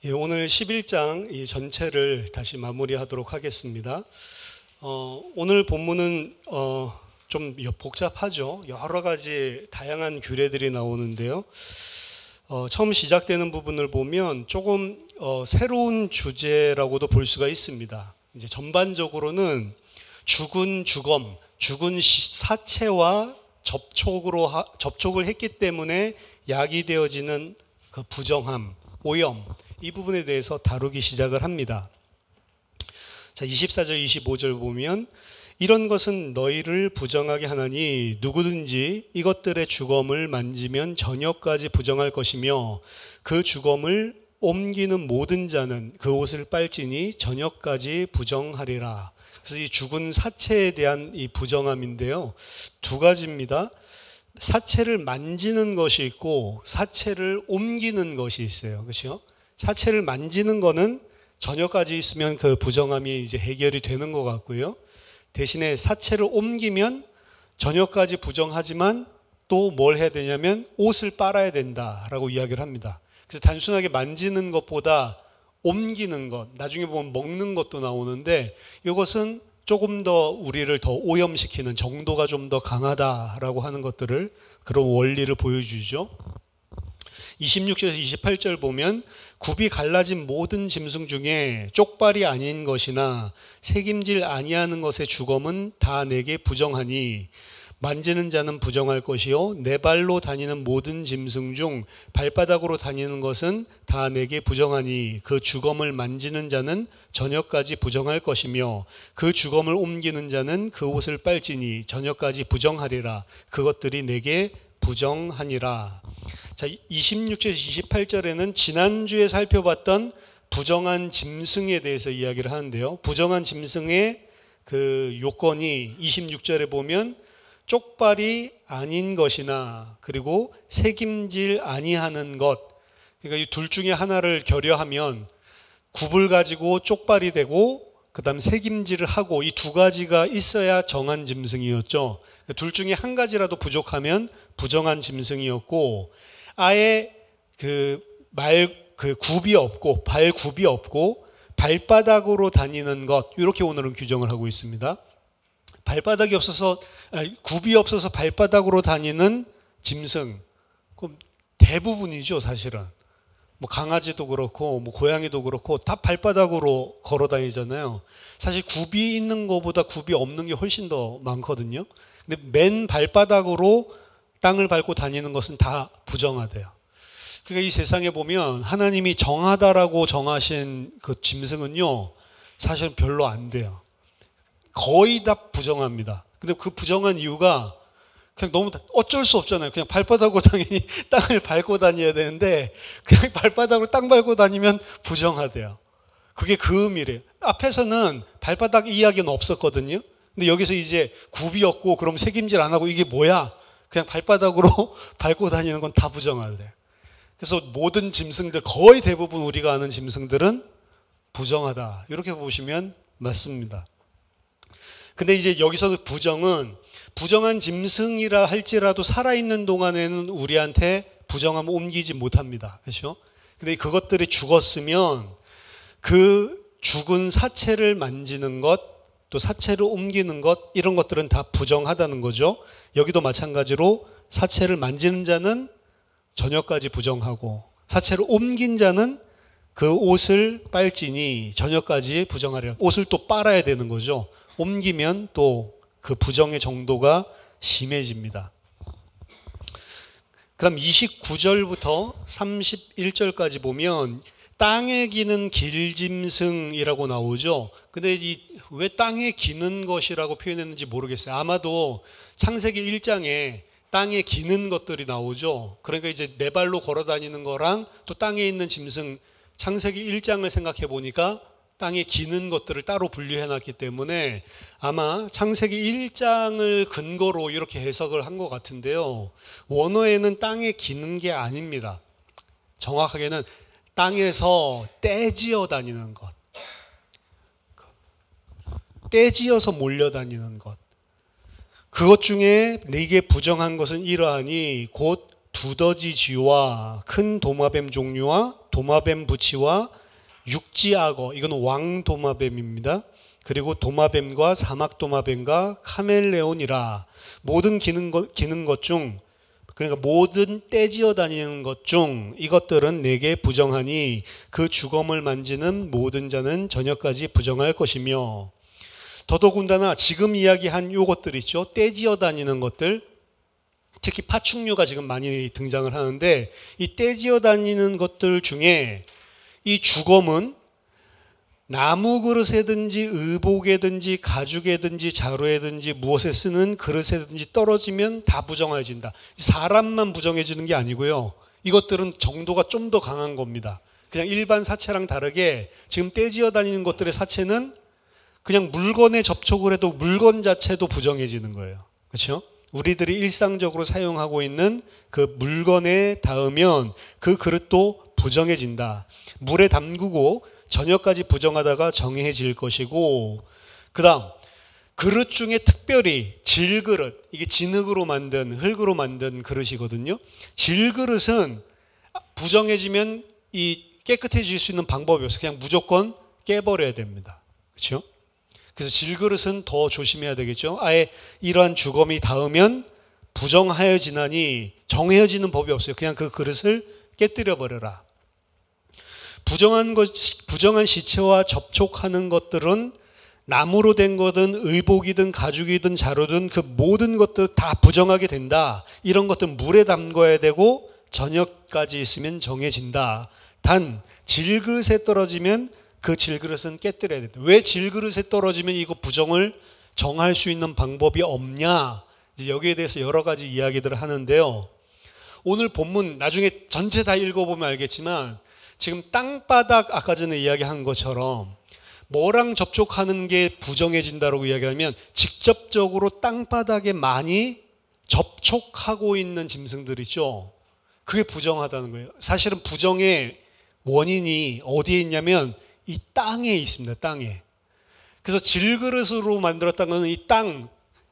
예, 오늘 11장 이 전체를 다시 마무리하도록 하겠습니다. 오늘 본문은 좀 복잡하죠. 여러 가지 다양한 규례들이 나오는데요. 처음 시작되는 부분을 보면 조금 새로운 주제라고도 볼 수가 있습니다. 이제 전반적으로는 죽은 주검, 죽은 사체와 접촉을 했기 때문에 야기되어지는 그 부정함, 오염, 이 부분에 대해서 다루기 시작을 합니다. 자, 24절, 25절 보면 이런 것은 너희를 부정하게 하나니 누구든지 이것들의 주검을 만지면 저녁까지 부정할 것이며 그 주검을 옮기는 모든 자는 그 옷을 빨지니 저녁까지 부정하리라. 그래서 이 죽은 사체에 대한 이 부정함인데요. 두 가지입니다. 사체를 만지는 것이 있고 사체를 옮기는 것이 있어요. 그렇죠? 사체를 만지는 거는 저녁까지 있으면 그 부정함이 이제 해결이 되는 것 같고요. 대신에 사체를 옮기면 저녁까지 부정하지만 또 뭘 해야 되냐면 옷을 빨아야 된다라고 이야기를 합니다. 그래서 단순하게 만지는 것보다 옮기는 것, 나중에 보면 먹는 것도 나오는데 이것은 조금 더 우리를 더 오염시키는 정도가 좀 더 강하다라고 하는 것들을 그런 원리를 보여주죠. 26절에서 28절 보면 굽이 갈라진 모든 짐승 중에 쪽발이 아닌 것이나 새김질 아니하는 것의 주검은 다 내게 부정하니 만지는 자는 부정할 것이요 네 발로 다니는 모든 짐승 중 발바닥으로 다니는 것은 다 내게 부정하니 그 주검을 만지는 자는 저녁까지 부정할 것이며 그 주검을 옮기는 자는 그 옷을 빨지니 저녁까지 부정하리라. 그것들이 내게 부정하니라. 자, 26절에서 28절에는 지난주에 살펴봤던 부정한 짐승에 대해서 이야기를 하는데요. 부정한 짐승의 그 요건이 26절에 보면 쪽발이 아닌 것이나 그리고 새김질 아니하는 것, 그러니까 이 둘 중에 하나를 결여하면 굽을 가지고 쪽발이 되고 그다음 새김질을 하고 이 두 가지가 있어야 정한 짐승이었죠. 둘 중에 한 가지라도 부족하면 부정한 짐승이었고 아예 굽이 없고 발굽이 없고 발바닥으로 다니는 것, 이렇게 오늘은 규정을 하고 있습니다. 굽이 없어서 발바닥으로 다니는 짐승, 그럼 대부분이죠, 사실은. 뭐 강아지도 그렇고 뭐 고양이도 그렇고 다 발바닥으로 걸어 다니잖아요. 사실 굽이 있는 것보다 굽이 없는 게 훨씬 더 많거든요. 근데 맨 발바닥으로 땅을 밟고 다니는 것은 다 부정하대요. 그러니까 이 세상에 보면 하나님이 정하다라고 정하신 그 짐승은요, 사실은 별로 안 돼요. 거의 다 부정합니다. 근데 그 부정한 이유가 그냥 너무 어쩔 수 없잖아요. 그냥 발바닥으로 당연히 땅을 밟고 다녀야 되는데 그냥 발바닥으로 땅 밟고 다니면 부정하대요. 그게 그 의미래요. 앞에서는 발바닥 이야기는 없었거든요. 근데 여기서 이제 굽이 없고 그럼 새김질 안 하고 이게 뭐야? 그냥 발바닥으로 밟고 다니는 건 다 부정하대요. 그래서 모든 짐승들, 거의 대부분 우리가 아는 짐승들은 부정하다. 이렇게 보시면 맞습니다. 근데 이제 여기서 부정한 짐승이라 할지라도 살아있는 동안에는 우리한테 부정함을 옮기지 못합니다. 그렇죠? 근데 그것들이 죽었으면 그 죽은 사체를 만지는 것, 또 사체를 옮기는 것, 이런 것들은 다 부정하다는 거죠. 여기도 마찬가지로 사체를 만지는 자는 저녁까지 부정하고 사체를 옮긴 자는 그 옷을 빨지니 저녁까지 부정하려. 옷을 또 빨아야 되는 거죠. 옮기면 또 그 부정의 정도가 심해집니다. 그다음 29절부터 31절까지 보면 땅에 기는 길짐승이라고 나오죠. 근데 왜 땅에 기는 것이라고 표현했는지 모르겠어요. 아마도 창세기 1장에 땅에 기는 것들이 나오죠. 그러니까 이제 네 발로 걸어 다니는 거랑 또 땅에 있는 짐승, 창세기 1장을 생각해 보니까 땅에 기는 것들을 따로 분류해 놨기 때문에 아마 창세기 1장을 근거로 이렇게 해석을 한 것 같은데요. 원어에는 땅에 기는 게 아닙니다. 정확하게는 땅에서 떼지어 다니는 것, 떼지어서 몰려다니는 것, 그것 중에 네게 부정한 것은 이러하니 곧 두더지쥐와 큰 도마뱀 종류와 도마뱀 부치와 육지악어, 이건 왕도마뱀입니다. 그리고 도마뱀과 사막도마뱀과 카멜레온이라 모든 기는 것 중, 그러니까 모든 떼지어 다니는 것 중 이것들은 내게 부정하니 그 주검을 만지는 모든 자는 저녁까지 부정할 것이며, 더더군다나 지금 이야기한 요것들 있죠. 떼지어 다니는 것들, 특히 파충류가 지금 많이 등장을 하는데, 이 떼지어 다니는 것들 중에 이 주검은 나무 그릇에든지 의복에든지 가죽에든지 자루에든지 무엇에 쓰는 그릇에든지 떨어지면 다 부정해진다. 사람만 부정해지는 게 아니고요. 이것들은 정도가 좀 더 강한 겁니다. 그냥 일반 사체랑 다르게 지금 떼지어 다니는 것들의 사체는 그냥 물건에 접촉을 해도 물건 자체도 부정해지는 거예요. 그렇죠? 우리들이 일상적으로 사용하고 있는 그 물건에 닿으면 그 그릇도 부정해진다. 물에 담그고 저녁까지 부정하다가 정해질 것이고, 그 다음 그릇 중에 특별히 질그릇, 이게 진흙으로 만든 흙으로 만든 그릇이거든요. 질그릇은 부정해지면 이 깨끗해질 수 있는 방법이 없어요. 그냥 무조건 깨버려야 됩니다. 그렇죠? 그래서 질그릇은 더 조심해야 되겠죠. 아예 이러한 주검이 닿으면 부정하여지나니 정해지는 법이 없어요. 그냥 그 그릇을 깨뜨려 버려라. 부정한 시체와 접촉하는 것들은 나무로 된 거든 의복이든 가죽이든 자루든 그 모든 것들 다 부정하게 된다. 이런 것들 물에 담궈야 되고 저녁까지 있으면 정해진다. 단 질그릇에 떨어지면 그 질그릇은 깨뜨려야 된다. 왜 질그릇에 떨어지면 이거 부정을 정할 수 있는 방법이 없냐? 이제 여기에 대해서 여러 가지 이야기들을 하는데요. 오늘 본문 나중에 전체 다 읽어보면 알겠지만 지금 땅바닥, 아까 전에 이야기한 것처럼 뭐랑 접촉하는 게 부정해진다고 이야기하면 직접적으로 땅바닥에 많이 접촉하고 있는 짐승들 있죠. 그게 부정하다는 거예요. 사실은 부정의 원인이 어디에 있냐면 이 땅에 있습니다. 땅에. 그래서 질그릇으로 만들었다는 것은 이 땅,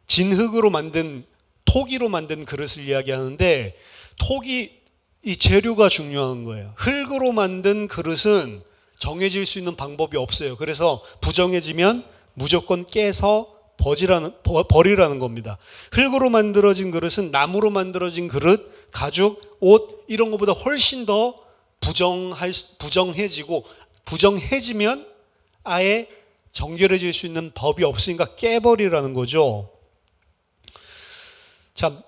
진흙으로 만든, 토기로 만든 그릇을 이야기하는데, 토기, 이 재료가 중요한 거예요. 흙으로 만든 그릇은 정해질 수 있는 방법이 없어요. 그래서 부정해지면 무조건 깨서 버리라는 겁니다. 흙으로 만들어진 그릇은 나무로 만들어진 그릇, 가죽, 옷 이런 것보다 훨씬 더 부정해지고, 부정해지면 아예 정결해질 수 있는 법이 없으니까 깨버리라는 거죠. 자,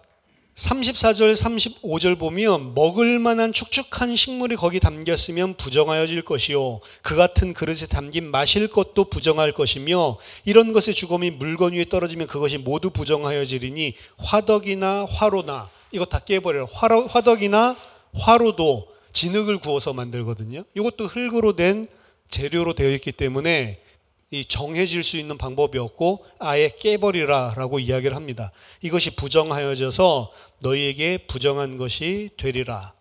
34절, 35절 보면 먹을 만한 축축한 식물이 거기 담겼으면 부정하여질 것이요 그 같은 그릇에 담긴 마실 것도 부정할 것이며 이런 것의 주검이 물건 위에 떨어지면 그것이 모두 부정하여지리니 화덕이나 화로나 이거 다 깨버려요. 화덕이나 화로도 진흙을 구워서 만들거든요. 이것도 흙으로 된 재료로 되어 있기 때문에 이 정해질 수 있는 방법이 없고 아예 깨버리라 라고 이야기를 합니다. 이것이 부정하여져서 너희에게 부정한 것이 되리라.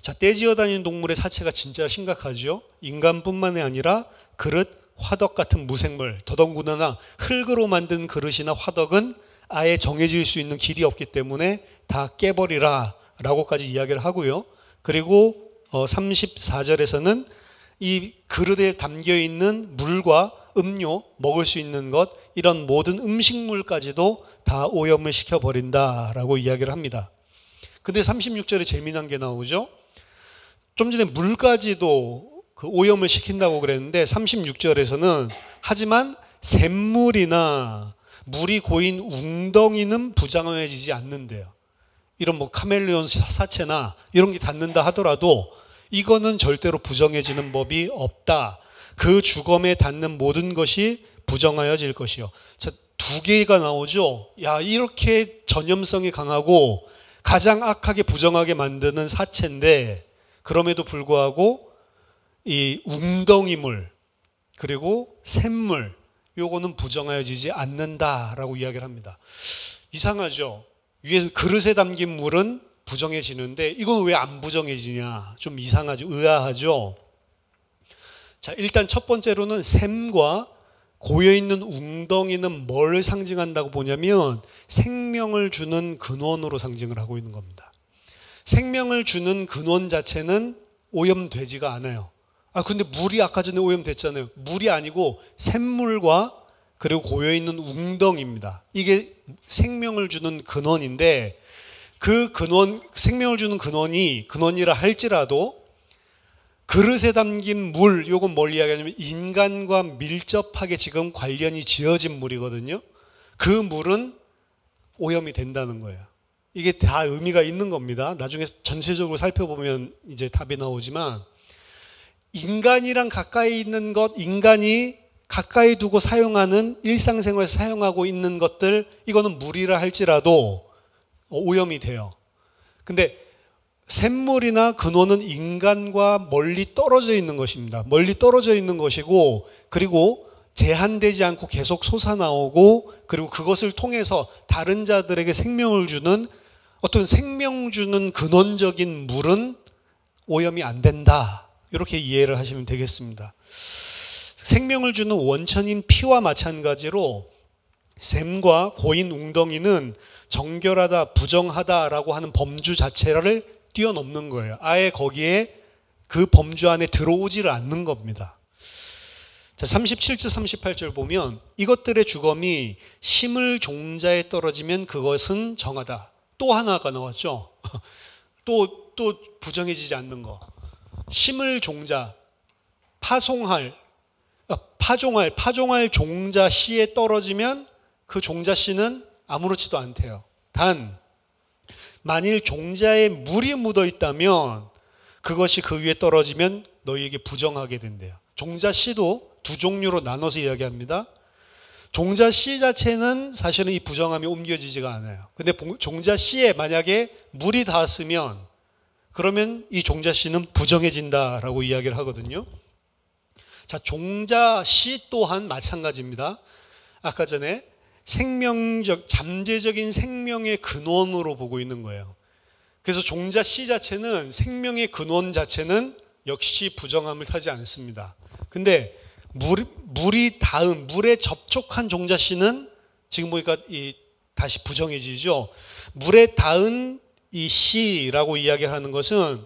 자, 떼지어 다니는 동물의 사체가 진짜 심각하죠. 인간뿐만이 아니라 그릇, 화덕 같은 무생물, 더더군다나 흙으로 만든 그릇이나 화덕은 아예 정해질 수 있는 길이 없기 때문에 다 깨버리라 라고까지 이야기를 하고요. 그리고 34절에서는 이 그릇에 담겨있는 물과 음료, 먹을 수 있는 것, 이런 모든 음식물까지도 다 오염을 시켜버린다라고 이야기를 합니다. 근데 36절에 재미난 게 나오죠. 좀 전에 물까지도 그 오염을 시킨다고 그랬는데 36절에서는 하지만 샘물이나 물이 고인 웅덩이는 부정해지지 않는데요. 이런 뭐 카멜레온 사체나 이런 게 닿는다 하더라도 이거는 절대로 부정해지는 법이 없다. 그 주검에 닿는 모든 것이 부정하여질 것이요. 자, 두 개가 나오죠. 야, 이렇게 전염성이 강하고 가장 악하게 부정하게 만드는 사체인데 그럼에도 불구하고 이 웅덩이물 그리고 샘물 요거는 부정하여지지 않는다라고 이야기를 합니다. 이상하죠. 위에 그릇에 담긴 물은 부정해지는데 이건 왜 안 부정해지냐? 좀 이상하죠. 의아하죠. 자, 일단 첫 번째로는 샘과 고여있는 웅덩이는 뭘 상징한다고 보냐면 생명을 주는 근원으로 상징을 하고 있는 겁니다. 생명을 주는 근원 자체는 오염되지가 않아요. 근데 물이 아까 전에 오염됐잖아요. 물이 아니고 샘물과 그리고 고여있는 웅덩이입니다. 이게 생명을 주는 근원인데, 그 근원, 생명을 주는 근원이라 할지라도 그릇에 담긴 물, 요건 뭘 이야기하냐면 인간과 밀접하게 지금 관련이 지어진 물이거든요. 그 물은 오염이 된다는 거예요. 이게 다 의미가 있는 겁니다. 나중에 전체적으로 살펴보면 이제 답이 나오지만, 인간이랑 가까이 있는 것, 인간이 가까이 두고 사용하는 일상생활에서 사용하고 있는 것들, 이거는 물이라 할지라도 오염이 돼요. 근데 샘물이나 근원은 인간과 멀리 떨어져 있는 것입니다. 멀리 떨어져 있는 것이고, 그리고 제한되지 않고 계속 솟아나오고, 그리고 그것을 통해서 다른 자들에게 생명을 주는 어떤 생명 주는 근원적인 물은 오염이 안 된다. 이렇게 이해를 하시면 되겠습니다. 생명을 주는 원천인 피와 마찬가지로 샘과 고인 웅덩이는 정결하다, 부정하다라고 하는 범주 자체를 뛰어넘는 거예요. 아예 거기에 그 범주 안에 들어오지를 않는 겁니다. 자, 37절 38절 보면 이것들의 주검이 심을 종자에 떨어지면 그것은 정하다. 또 하나가 나왔죠. 또 부정해지지 않는 거. 심을 종자, 파종할 종자 씨에 떨어지면 그 종자 씨는 아무렇지도 않대요. 단 만일 종자에 물이 묻어 있다면 그것이 그 위에 떨어지면 너희에게 부정하게 된대요. 종자 씨도 두 종류로 나눠서 이야기합니다. 종자 씨 자체는 사실은 이 부정함이 옮겨지지가 않아요. 근데 종자 씨에 만약에 물이 닿았으면 그러면 이 종자 씨는 부정해진다라고 이야기를 하거든요. 자, 종자 씨 또한 마찬가지입니다. 아까 전에 잠재적인 생명의 근원으로 보고 있는 거예요. 그래서 종자 씨 자체는 생명의 근원 자체는 역시 부정함을 타지 않습니다. 근데 물에 접촉한 종자 씨는 지금 보니까 다시 부정해지죠. 물에 닿은 이 씨라고 이야기를 하는 것은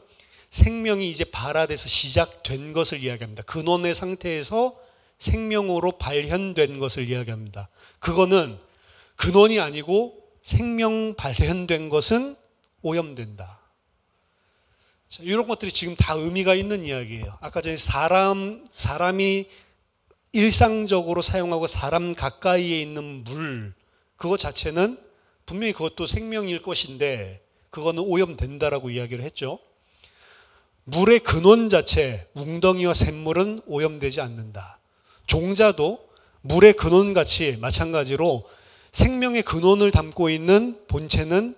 생명이 이제 발화돼서 시작된 것을 이야기합니다. 근원의 상태에서 생명으로 발현된 것을 이야기합니다. 그거는 근원이 아니고 생명 발현된 것은 오염된다. 자, 이런 것들이 지금 다 의미가 있는 이야기예요. 아까 전에 사람이 일상적으로 사용하고 사람 가까이에 있는 물, 그거 자체는 분명히 그것도 생명일 것인데 그거는 오염된다라고 이야기를 했죠. 물의 근원 자체, 웅덩이와 샘물은 오염되지 않는다. 종자도 물의 근원같이 마찬가지로 생명의 근원을 담고 있는 본체는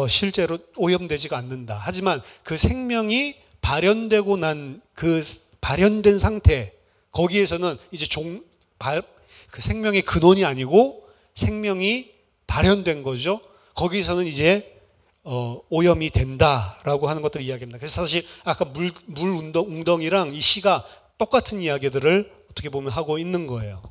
실제로 오염되지가 않는다. 하지만 그 생명이 발현되고 난 그 발현된 상태, 거기에서는 이제 그 생명의 근원이 아니고 생명이 발현된 거죠. 거기서는 이제 오염이 된다라고 하는 것들을 이야기합니다. 그래서 사실 아까 물 웅덩이랑 이 시가 똑같은 이야기들을 어떻게 보면 하고 있는 거예요.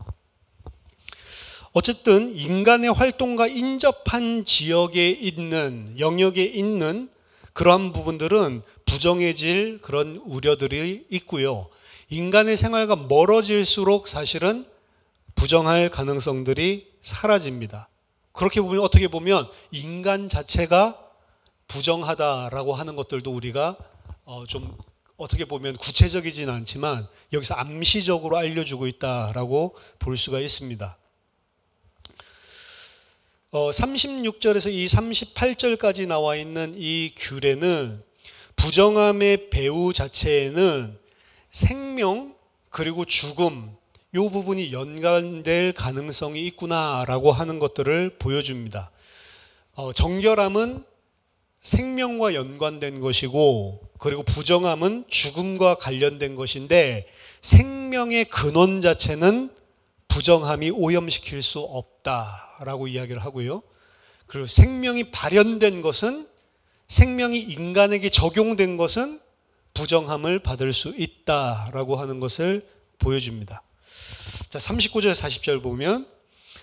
어쨌든 인간의 활동과 인접한 지역에 있는, 영역에 있는 그러한 부분들은 부정해질 그런 우려들이 있고요. 인간의 생활과 멀어질수록 사실은 부정할 가능성들이 사라집니다. 그렇게 보면 어떻게 보면 인간 자체가 부정하다라고 하는 것들도 우리가 좀 어떻게 보면 구체적이진 않지만 여기서 암시적으로 알려주고 있다라고 볼 수가 있습니다. 36절에서 이 38절까지 나와 있는 이 규례는 부정함의 배후 자체에는 생명 그리고 죽음 이 부분이 연관될 가능성이 있구나라고 하는 것들을 보여줍니다. 정결함은 생명과 연관된 것이고 그리고 부정함은 죽음과 관련된 것인데 생명의 근원 자체는 부정함이 오염시킬 수 없다라고 이야기를 하고요. 그리고 생명이 발현된 것은 생명이 인간에게 적용된 것은 부정함을 받을 수 있다라고 하는 것을 보여줍니다. 자, 39절 40절 보면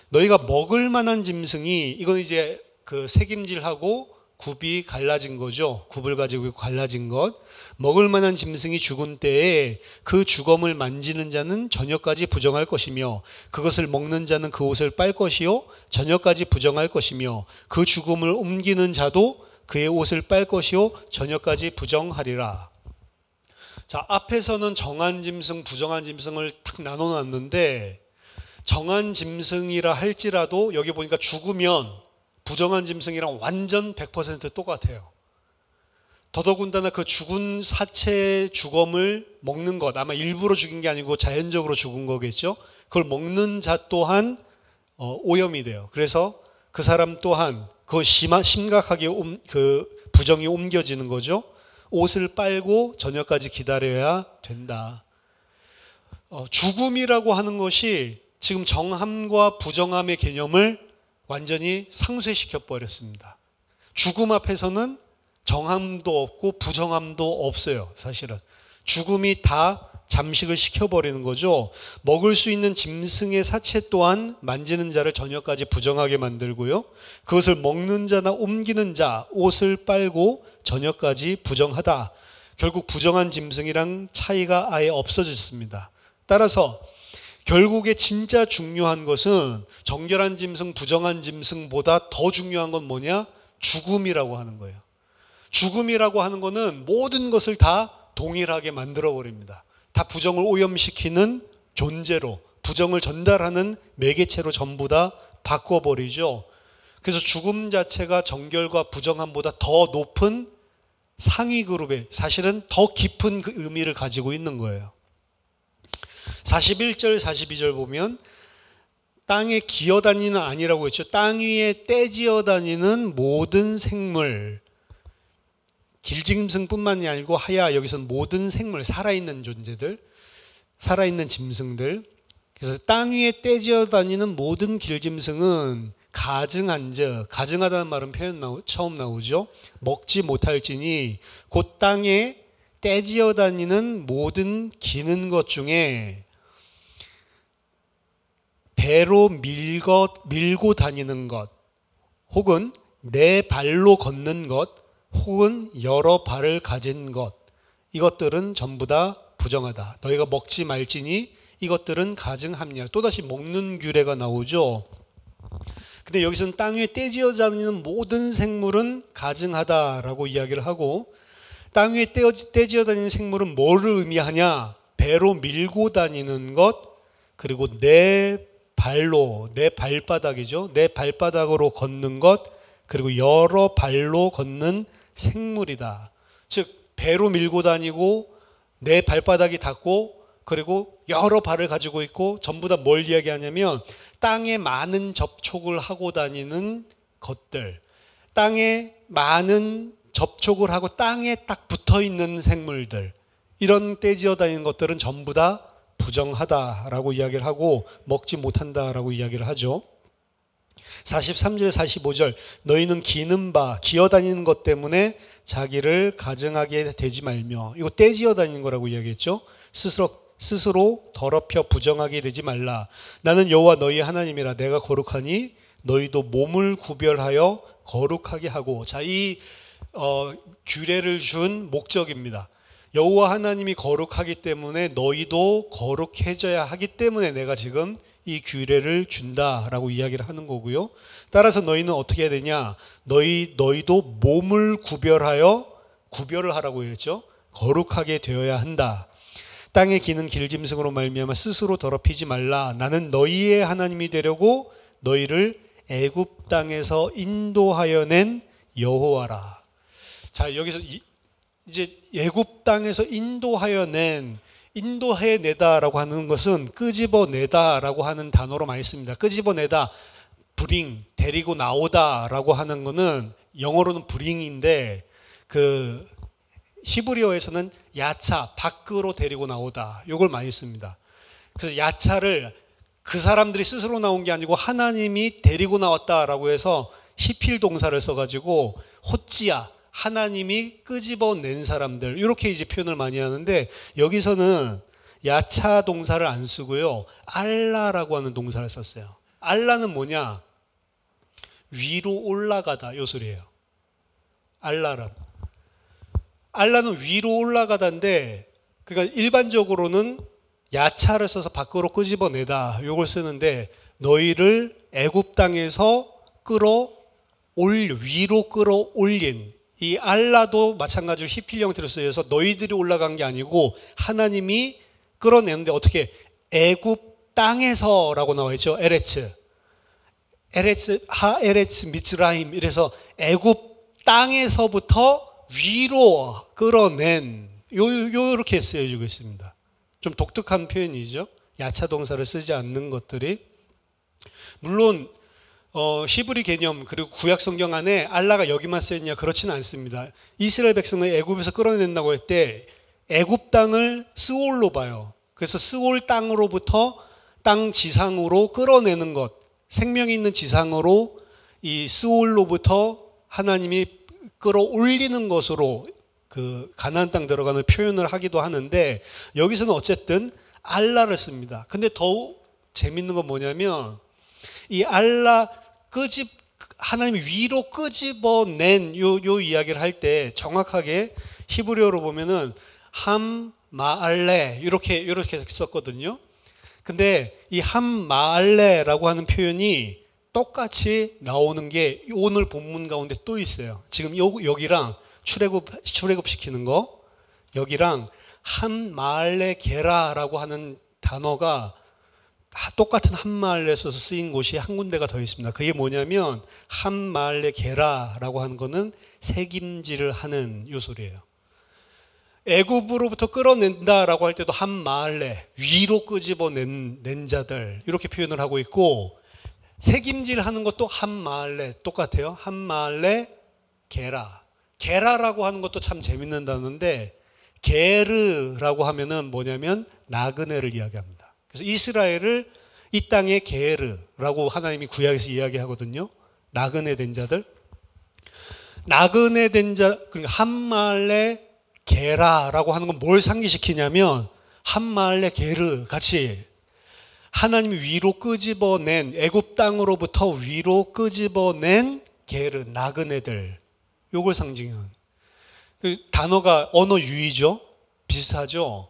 너희가 먹을 만한 짐승이 이건 이제 그 새김질하고 굽이 갈라진 거죠. 굽을 가지고 갈라진 것. 먹을 만한 짐승이 죽은 때에 그 주검을 만지는 자는 저녁까지 부정할 것이며 그것을 먹는 자는 그 옷을 빨 것이요 저녁까지 부정할 것이며 그 죽음을 옮기는 자도 그의 옷을 빨 것이요 저녁까지 부정하리라. 자, 앞에서는 정한 짐승, 부정한 짐승을 탁 나눠놨는데 정한 짐승이라 할지라도 여기 보니까 죽으면 부정한 짐승이랑 완전 100% 똑같아요. 더더군다나 그 죽은 사체의 주검을 먹는 것, 아마 일부러 죽인 게 아니고 자연적으로 죽은 거겠죠. 그걸 먹는 자 또한 오염이 돼요. 그래서 그 사람 또한 그 심각하게 그 부정이 옮겨지는 거죠. 옷을 빨고 저녁까지 기다려야 된다. 죽음이라고 하는 것이 지금 정함과 부정함의 개념을 완전히 상쇄시켜 버렸습니다. 죽음 앞에서는 정함도 없고 부정함도 없어요. 사실은 죽음이 다 잠식을 시켜버리는 거죠. 먹을 수 있는 짐승의 사체 또한 만지는 자를 저녁까지 부정하게 만들고요. 그것을 먹는 자나 옮기는 자, 옷을 빨고 저녁까지 부정하다. 결국 부정한 짐승이랑 차이가 아예 없어졌습니다. 따라서 결국에 진짜 중요한 것은 정결한 짐승, 부정한 짐승보다 더 중요한 건 뭐냐? 죽음이라고 하는 거예요. 죽음이라고 하는 거는 모든 것을 다 동일하게 만들어 버립니다. 다 부정을 오염시키는 존재로, 부정을 전달하는 매개체로 전부 다 바꿔버리죠. 그래서 죽음 자체가 정결과 부정함보다 더 높은 상위 그룹의, 사실은 더 깊은 그 의미를 가지고 있는 거예요. 41절, 42절 보면 땅에 기어다니는 아니라고 했죠. 땅 위에 떼지어 다니는 모든 생물, 길짐승뿐만이 아니고 하야 여기서는 모든 생물, 살아있는 존재들, 살아있는 짐승들. 그래서 땅 위에 떼지어 다니는 모든 길짐승은 가증한즉, 가증하다는 말은 처음 나오죠. 먹지 못할지니 곧 땅에 떼지어 다니는 모든 기는 것 중에 배로 밀고 다니는 것, 혹은 네 발로 걷는 것, 혹은 여러 발을 가진 것, 이것들은 전부 다 부정하다. 너희가 먹지 말지니 이것들은 가증함이라. 또다시 먹는 규례가 나오죠. 근데 여기서는 땅 위에 떼지어 다니는 모든 생물은 가증하다라고 이야기를 하고, 땅 위에 떼지어 다니는 생물은 뭐를 의미하냐? 배로 밀고 다니는 것, 그리고 내 발로, 내 발바닥이죠. 내 발바닥으로 걷는 것, 그리고 여러 발로 걷는 생물이다. 즉 배로 밀고 다니고 내 발바닥이 닿고 그리고 여러 발을 가지고 있고, 전부 다 뭘 이야기하냐면 땅에 많은 접촉을 하고 다니는 것들, 땅에 많은 접촉을 하고 땅에 딱 붙어 있는 생물들, 이런 떼지어 다니는 것들은 전부 다 부정하다라고 이야기를 하고 먹지 못한다라고 이야기를 하죠. 43절 45절 너희는 기는 바, 기어다니는 것 때문에 자기를 가증하게 되지 말며, 이거 떼지어 다니는 거라고 이야기했죠. 스스로 더럽혀 부정하게 되지 말라. 나는 여호와 너희 하나님이라. 내가 거룩하니 너희도 몸을 구별하여 거룩하게 하고. 자, 이 규례를 준 목적입니다. 여호와 하나님이 거룩하기 때문에 너희도 거룩해져야 하기 때문에 내가 지금 이 규례를 준다라고 이야기를 하는 거고요. 따라서 너희는 어떻게 해야 되냐? 너희도 몸을 구별을 하라고 했죠. 거룩하게 되어야 한다. 땅에 기는 길짐승으로 말미암아 스스로 더럽히지 말라. 나는 너희의 하나님이 되려고 너희를 애굽 땅에서 인도하여 낸 여호와라. 자, 여기서 이제 애굽 땅에서 인도해내다라고 하는 것은 끄집어내다라고 하는 단어로 많이 씁니다. 끄집어내다, bring, 데리고 나오다라고 하는 거는 영어로는 bring인데 그 히브리어에서는 야차, 밖으로 데리고 나오다, 이걸 많이 씁니다. 그래서 야차를 그 사람들이 스스로 나온 게 아니고 하나님이 데리고 나왔다라고 해서 히필 동사를 써가지고 호찌야, 하나님이 끄집어낸 사람들, 이렇게 이제 표현을 많이 하는데, 여기서는 야차 동사를 안 쓰고요, 알라라고 하는 동사를 썼어요. 알라는 뭐냐? 위로 올라가다, 요 소리예요. 알라는 위로 올라가다인데, 그러니까 일반적으로는 야차를 써서 밖으로 끄집어내다 요걸 쓰는데, 너희를 애굽 땅에서 위로 끌어올린, 이 알라도 마찬가지로 히필 형태로 쓰여서 너희들이 올라간 게 아니고 하나님이 끌어내는데, 어떻게? 애굽 땅에서라고 나와 있죠. 에레츠 미츠라임, 이래서 애굽 땅에서부터 위로 끌어낸, 요렇게 쓰여지고 있습니다. 좀 독특한 표현이죠. 야차 동사를 쓰지 않는 것들이. 물론 히브리 개념 그리고 구약 성경 안에 알라가 여기만 쓰였냐, 그렇지는 않습니다. 이스라엘 백성을 애굽에서 끌어낸다고 할 때 애굽 땅을 스올로 봐요. 그래서 스올 땅으로부터 땅 지상으로 끌어내는 것, 생명이 있는 지상으로 이 스올로부터 하나님이 끌어올리는 것으로 그 가나안 땅 들어가는 표현을 하기도 하는데, 여기서는 어쨌든 알라를 씁니다. 근데 더욱 재밌는 건 뭐냐면, 이 알라 하나님이 위로 끄집어낸 요 이야기를 할 때 정확하게 히브리어로 보면은 함마알레 이렇게 썼거든요. 근데 이 함마알레라고 하는 표현이 똑같이 나오는 게 오늘 본문 가운데 또 있어요. 지금 여기랑 출애굽 시키는 거, 여기랑 함마알레 게라라고 하는 단어가 똑같은 함마알레에서 쓰인 곳이 한 군데가 더 있습니다. 그게 뭐냐면 함마알레 게라라고 하는 거는 책임질을 하는 요소리예요. 애굽으로부터 끌어낸다라고 할 때도 함마알레, 위로 끄집어낸 자들, 이렇게 표현을 하고 있고, 책임질하는 것도 함마알레 똑같아요. 함마알레 게라라고 하는 것도 참 재밌는 단어인데, 게르라고 하면은 뭐냐면 나그네를 이야기합니다. 그래서 이스라엘을 이 땅의 게르라고 하나님이 구약에서 이야기하거든요. 나그네 된 자들. 나그네 된 자, 그러니까 함마알레 게라라고 하는 건 뭘 상기시키냐면, 함마알레 게르 같이 하나님이 위로 끄집어낸, 애굽 땅으로부터 위로 끄집어낸 게르, 나그네들, 요걸 상징하는 그 단어가 언어 유의죠. 비슷하죠.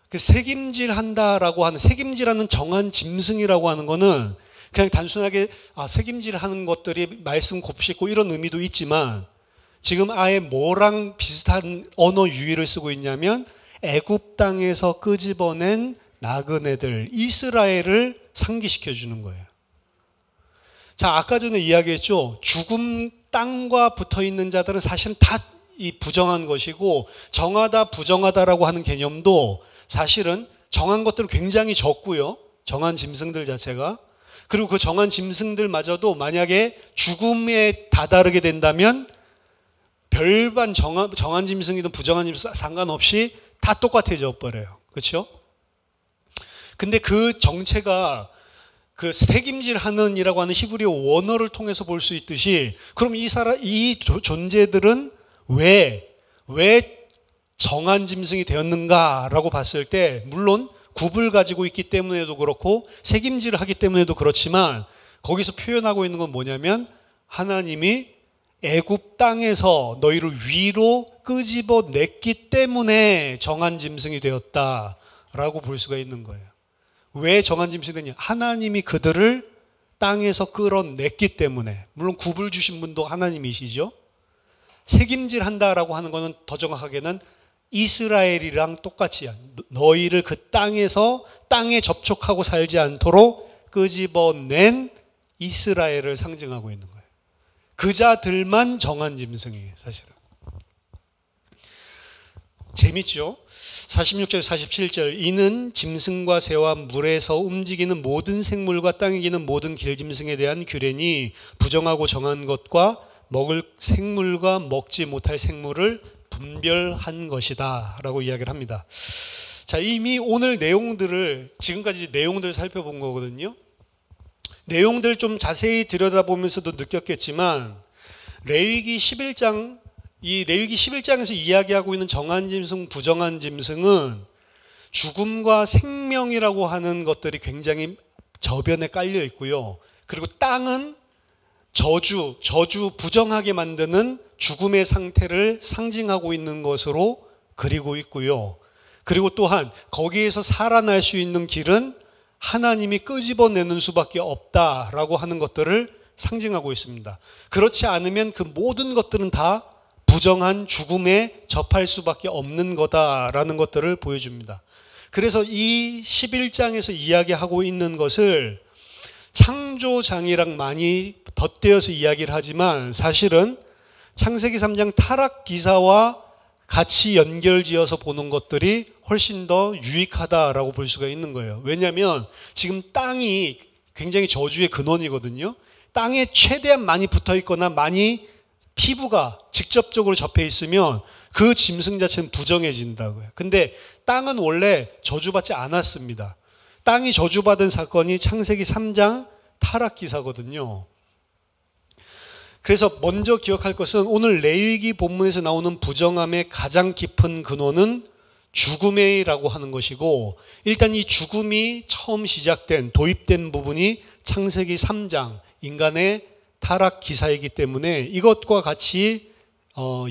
그 책임질한다라고 하는, 책임질하는 정한 짐승이라고 하는 거는 그냥 단순하게 책임질하는 것들이 말씀 곱씹고 이런 의미도 있지만, 지금 아예 뭐랑 비슷한 언어 유의를 쓰고 있냐면 애굽 땅에서 끄집어낸 나그네들, 이스라엘을 상기시켜 주는 거예요. 자, 아까 전에 이야기했죠. 죽음 땅과 붙어 있는 자들은 사실은 다 이 부정한 것이고, 정하다 부정하다라고 하는 개념도 사실은 정한 것들은 굉장히 적고요. 정한 짐승들 자체가. 그리고 그 정한 짐승들마저도 만약에 죽음에 다다르게 된다면 별반 정한 짐승이든 부정한 짐승 상관없이 다 똑같아져 버려요. 그렇죠? 근데 그 정체가 그 책임질하는 이라고 하는 히브리어 원어를 통해서 볼 수 있듯이, 그럼 이 존재들은 왜 정한 짐승이 되었는가라고 봤을 때, 물론 굽을 가지고 있기 때문에도 그렇고 책임질을 하기 때문에도 그렇지만, 거기서 표현하고 있는 건 뭐냐면 하나님이 애굽 땅에서 너희를 위로 끄집어냈기 때문에 정한 짐승이 되었다라고 볼 수가 있는 거예요. 왜 정한 짐승이 되냐? 하나님이 그들을 땅에서 끌어냈기 때문에. 물론 굽을 주신 분도 하나님이시죠. 책임질한다라고 하는 것은 더 정확하게는 이스라엘이랑 똑같이 너희를 그 땅에서 땅에 접촉하고 살지 않도록 끄집어낸 이스라엘을 상징하고 있는 거예요. 그 자들만 정한 짐승이에요, 사실은. 재밌죠? 46절 47절, 이는 짐승과 새와 물에서 움직이는 모든 생물과 땅에 기는 모든 길짐승에 대한 규례니 부정하고 정한 것과 먹을 생물과 먹지 못할 생물을 분별한 것이다 라고 이야기를 합니다. 자, 이미 오늘 지금까지 내용들을 살펴본 거거든요. 내용들 좀 자세히 들여다보면서도 느꼈겠지만, 레위기 11장에서 이야기하고 있는 정한 짐승, 부정한 짐승은 죽음과 생명이라고 하는 것들이 굉장히 저변에 깔려 있고요. 그리고 땅은 저주 부정하게 만드는 죽음의 상태를 상징하고 있는 것으로 그리고 있고요. 그리고 또한 거기에서 살아날 수 있는 길은 하나님이 끄집어내는 수밖에 없다라고 하는 것들을 상징하고 있습니다. 그렇지 않으면 그 모든 것들은 다 부정한 죽음에 접할 수밖에 없는 거다라는 것들을 보여줍니다. 그래서 이 11장에서 이야기하고 있는 것을 창조장이랑 많이 덧대어서 이야기를 하지만 사실은 창세기 3장 타락 기사와 같이 연결지어서 보는 것들이 훨씬 더 유익하다라고 볼 수가 있는 거예요. 왜냐하면 지금 땅이 굉장히 저주의 근원이거든요. 땅에 최대한 많이 붙어 있거나 많이 피부가 직접적으로 접해 있으면 그 짐승 자체는 부정해진다고요. 근데 땅은 원래 저주받지 않았습니다. 땅이 저주받은 사건이 창세기 3장 타락 기사거든요. 그래서 먼저 기억할 것은 오늘 레위기 본문에서 나오는 부정함의 가장 깊은 근원은 죽음이라고 하는 것이고, 일단 이 죽음이 처음 시작된 도입된 부분이 창세기 3장 인간의 타락 기사이기 때문에 이것과 같이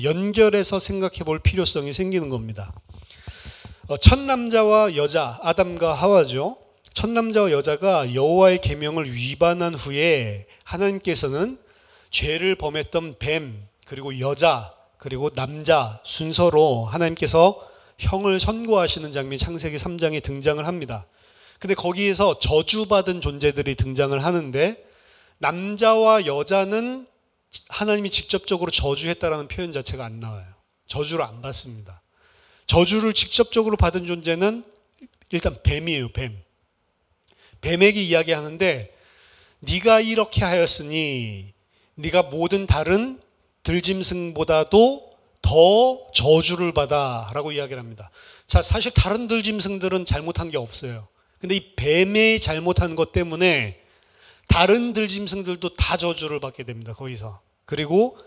연결해서 생각해 볼 필요성이 생기는 겁니다. 첫 남자와 여자, 아담과 하와죠. 첫 남자와 여자가 여호와의 계명을 위반한 후에 하나님께서는 죄를 범했던 뱀, 그리고 여자, 그리고 남자 순서로 하나님께서 형을 선고하시는 장면이 창세기 3장에 등장을 합니다. 근데 거기에서 저주받은 존재들이 등장을 하는데, 남자와 여자는 하나님이 직접적으로 저주했다라는 표현 자체가 안 나와요. 저주를 안 받습니다. 저주를 직접적으로 받은 존재는 일단 뱀이에요. 뱀에게 이야기하는데, 네가 이렇게 하였으니 네가 모든 다른 들짐승보다도 더 저주를 받아 라고 이야기를 합니다. 자, 사실 다른 들짐승들은 잘못한 게 없어요. 근데 이 뱀의 잘못한 것 때문에 다른 들짐승들도 다 저주를 받게 됩니다. 거기서. 그리고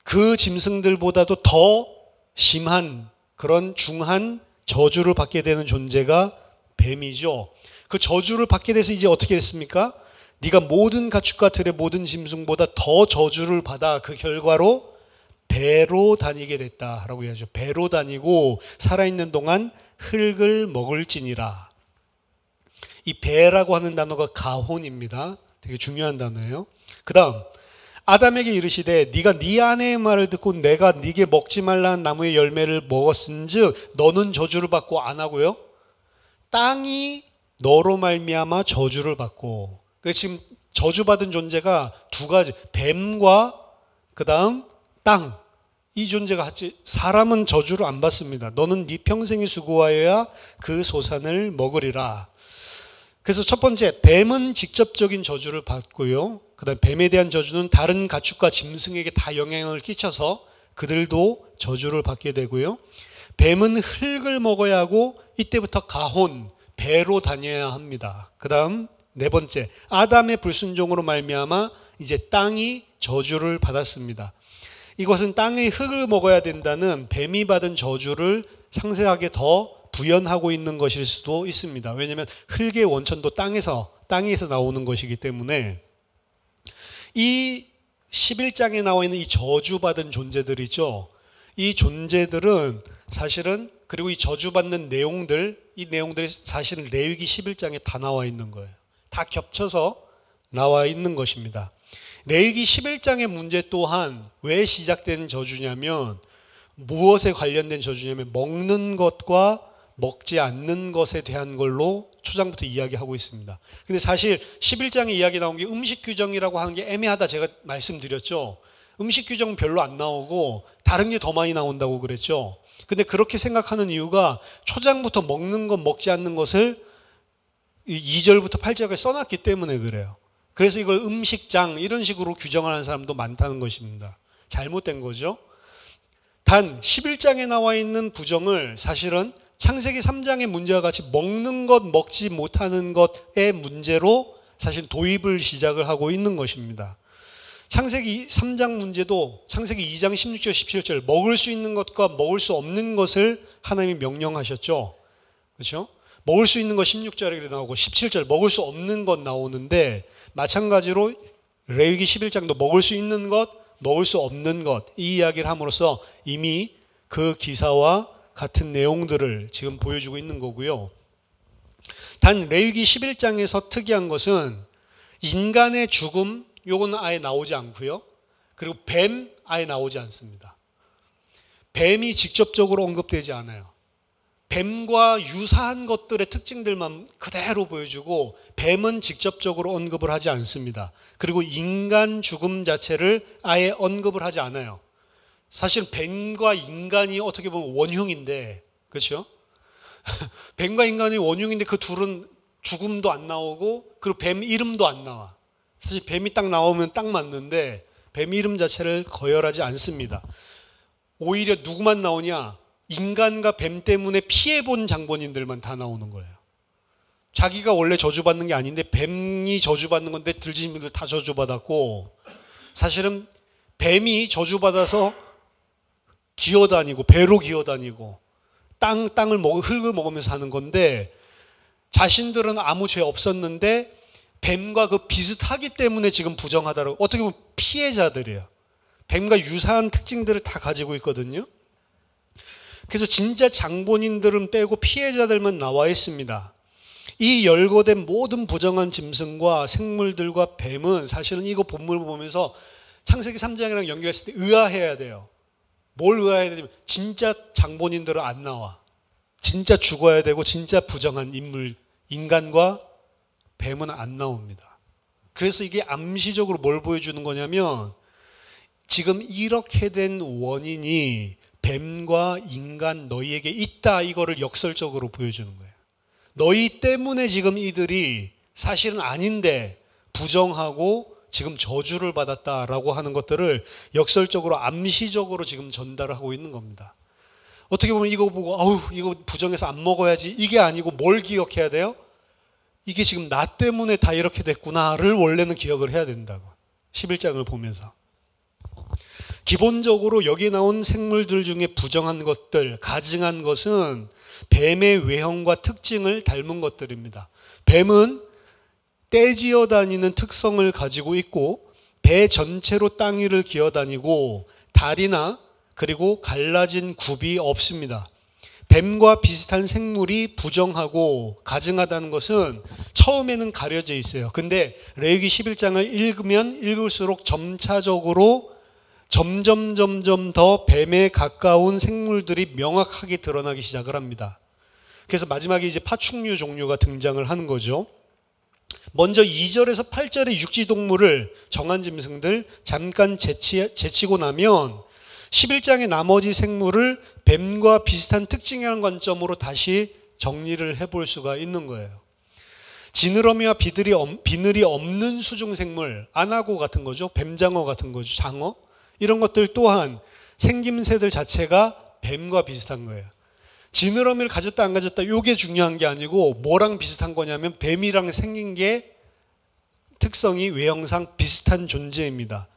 그 짐승들보다도 더 심한 그런 중한 저주를 받게 되는 존재가 뱀이죠. 그 저주를 받게 돼서 이제 어떻게 됐습니까? 네가 모든 가축과 들의 모든 짐승보다 더 저주를 받아 그 결과로 배로 다니게 됐다라고 이야기하죠. 배로 다니고 살아있는 동안 흙을 먹을지니라. 이 배라고 하는 단어가 가혼입니다. 되게 중요한 단어예요. 그 다음 아담에게 이르시되 네가 네 아내의 말을 듣고 내가 네게 먹지 말라는 나무의 열매를 먹었은즉 너는 저주를 받고 안 하고요. 땅이 너로 말미암아 저주를 받고. 그래서 지금 저주받은 존재가 두 가지, 뱀과 그 다음 땅, 이 존재가 같이. 사람은 저주를 안 받습니다. 너는 네 평생이 수고하여야 그 소산을 먹으리라. 그래서 첫 번째, 뱀은 직접적인 저주를 받고요. 그 다음 뱀에 대한 저주는 다른 가축과 짐승에게 다 영향을 끼쳐서 그들도 저주를 받게 되고요. 뱀은 흙을 먹어야 하고 이때부터 가혼, 배로 다녀야 합니다. 그 다음 네 번째, 아담의 불순종으로 말미암아 이제 땅이 저주를 받았습니다. 이것은 땅의 흙을 먹어야 된다는 뱀이 받은 저주를 상세하게 더 부연하고 있는 것일 수도 있습니다. 왜냐하면 흙의 원천도 땅에서 나오는 것이기 때문에. 이 11장에 나와 있는 이 저주받은 존재들이죠. 이 존재들은 사실은, 그리고 이 저주받는 내용들, 이 내용들이 사실은 레위기 11장에 다 나와 있는 거예요. 다 겹쳐서 나와 있는 것입니다. 레위기 11장의 문제 또한 왜 시작된 저주냐면, 무엇에 관련된 저주냐면 먹는 것과 먹지 않는 것에 대한 걸로 초장부터 이야기하고 있습니다. 근데 사실 11장에 이야기 나온 게 음식 규정이라고 하는 게 애매하다 제가 말씀드렸죠. 음식 규정은 별로 안 나오고 다른 게 더 많이 나온다고 그랬죠. 근데 그렇게 생각하는 이유가 초장부터 먹는 것, 먹지 않는 것을 2절부터 8절까지 써놨기 때문에 그래요. 그래서 이걸 음식장 이런 식으로 규정하는 사람도 많다는 것입니다. 잘못된 거죠. 단 11장에 나와 있는 부정을 사실은 창세기 3장의 문제와 같이 먹는 것, 먹지 못하는 것의 문제로 사실 도입을 시작을 하고 있는 것입니다. 창세기 3장 문제도 창세기 2장 16절 17절 먹을 수 있는 것과 먹을 수 없는 것을 하나님이 명령하셨죠. 그렇죠? 먹을 수 있는 것 16절에 나오고 17절 먹을 수 없는 것 나오는데, 마찬가지로 레위기 11장도 먹을 수 있는 것, 먹을 수 없는 것, 이 이야기를 함으로써 이미 그 기사와 같은 내용들을 지금 보여주고 있는 거고요. 단 레위기 11장에서 특이한 것은 인간의 죽음, 요건 아예 나오지 않고요. 그리고 뱀 아예 나오지 않습니다. 뱀이 직접적으로 언급되지 않아요. 뱀과 유사한 것들의 특징들만 그대로 보여주고 뱀은 직접적으로 언급을 하지 않습니다. 그리고 인간 죽음 자체를 아예 언급을 하지 않아요. 사실 뱀과 인간이 어떻게 보면 원흉인데, 그렇죠? 뱀과 인간이 원흉인데 그 둘은 죽음도 안 나오고 그리고 뱀 이름도 안 나와. 사실 뱀이 딱 나오면 딱 맞는데 뱀 이름 자체를 거열하지 않습니다. 오히려 누구만 나오냐? 인간과 뱀 때문에 피해본 장본인들만 다 나오는 거예요. 자기가 원래 저주받는 게 아닌데 뱀이 저주받는 건데 들짐승들 다 저주받았고, 사실은 뱀이 저주받아서 기어다니고 배로 기어다니고 흙을 먹으면서 사는 건데 자신들은 아무 죄 없었는데 뱀과 그 비슷하기 때문에 지금 부정하다라고, 어떻게 보면 피해자들이에요. 뱀과 유사한 특징들을 다 가지고 있거든요. 그래서 진짜 장본인들은 빼고 피해자들만 나와 있습니다. 이 열거된 모든 부정한 짐승과 생물들과 뱀은 사실은 이거 본문을 보면서 창세기 3장이랑 연결했을 때 의아해야 돼요. 뭘 의아해야 되냐면 진짜 장본인들은 안 나와. 진짜 죽어야 되고 진짜 부정한 인물, 인간과 뱀은 안 나옵니다. 그래서 이게 암시적으로 뭘 보여주는 거냐면 지금 이렇게 된 원인이 뱀과 인간 너희에게 있다, 이거를 역설적으로 보여주는 거예요. 너희 때문에 지금 이들이 사실은 아닌데 부정하고 지금 저주를 받았다라고 하는 것들을 역설적으로 암시적으로 지금 전달하고 있는 겁니다. 어떻게 보면 이거 보고 아우 이거 부정해서 안 먹어야지, 이게 아니고 뭘 기억해야 돼요? 이게 지금 나 때문에 다 이렇게 됐구나를 원래는 기억을 해야 된다고. 11장을 보면서 기본적으로 여기 나온 생물들 중에 부정한 것들, 가증한 것은 뱀의 외형과 특징을 닮은 것들입니다. 뱀은 떼지어 다니는 특성을 가지고 있고 배 전체로 땅 위를 기어다니고 다리나 그리고 갈라진 굽이 없습니다. 뱀과 비슷한 생물이 부정하고 가증하다는 것은 처음에는 가려져 있어요. 근데 레위기 11장을 읽으면 읽을수록 점차적으로 점점 더 뱀에 가까운 생물들이 명확하게 드러나기 시작을 합니다. 그래서 마지막에 이제 파충류 종류가 등장을 하는 거죠. 먼저 2절에서 8절의 육지동물을 정한 짐승들 잠깐 제치고 나면 11장의 나머지 생물을 뱀과 비슷한 특징이라는 관점으로 다시 정리를 해볼 수가 있는 거예요. 지느러미와 비늘이 없는 수중생물, 아나고 같은 거죠. 뱀장어 같은 거죠. 장어. 이런 것들 또한 생김새들 자체가 뱀과 비슷한 거예요. 지느러미를 가졌다 안 가졌다 이게 중요한 게 아니고 뭐랑 비슷한 거냐면 뱀이랑 생긴 게 특성이 외형상 비슷한 존재입니다.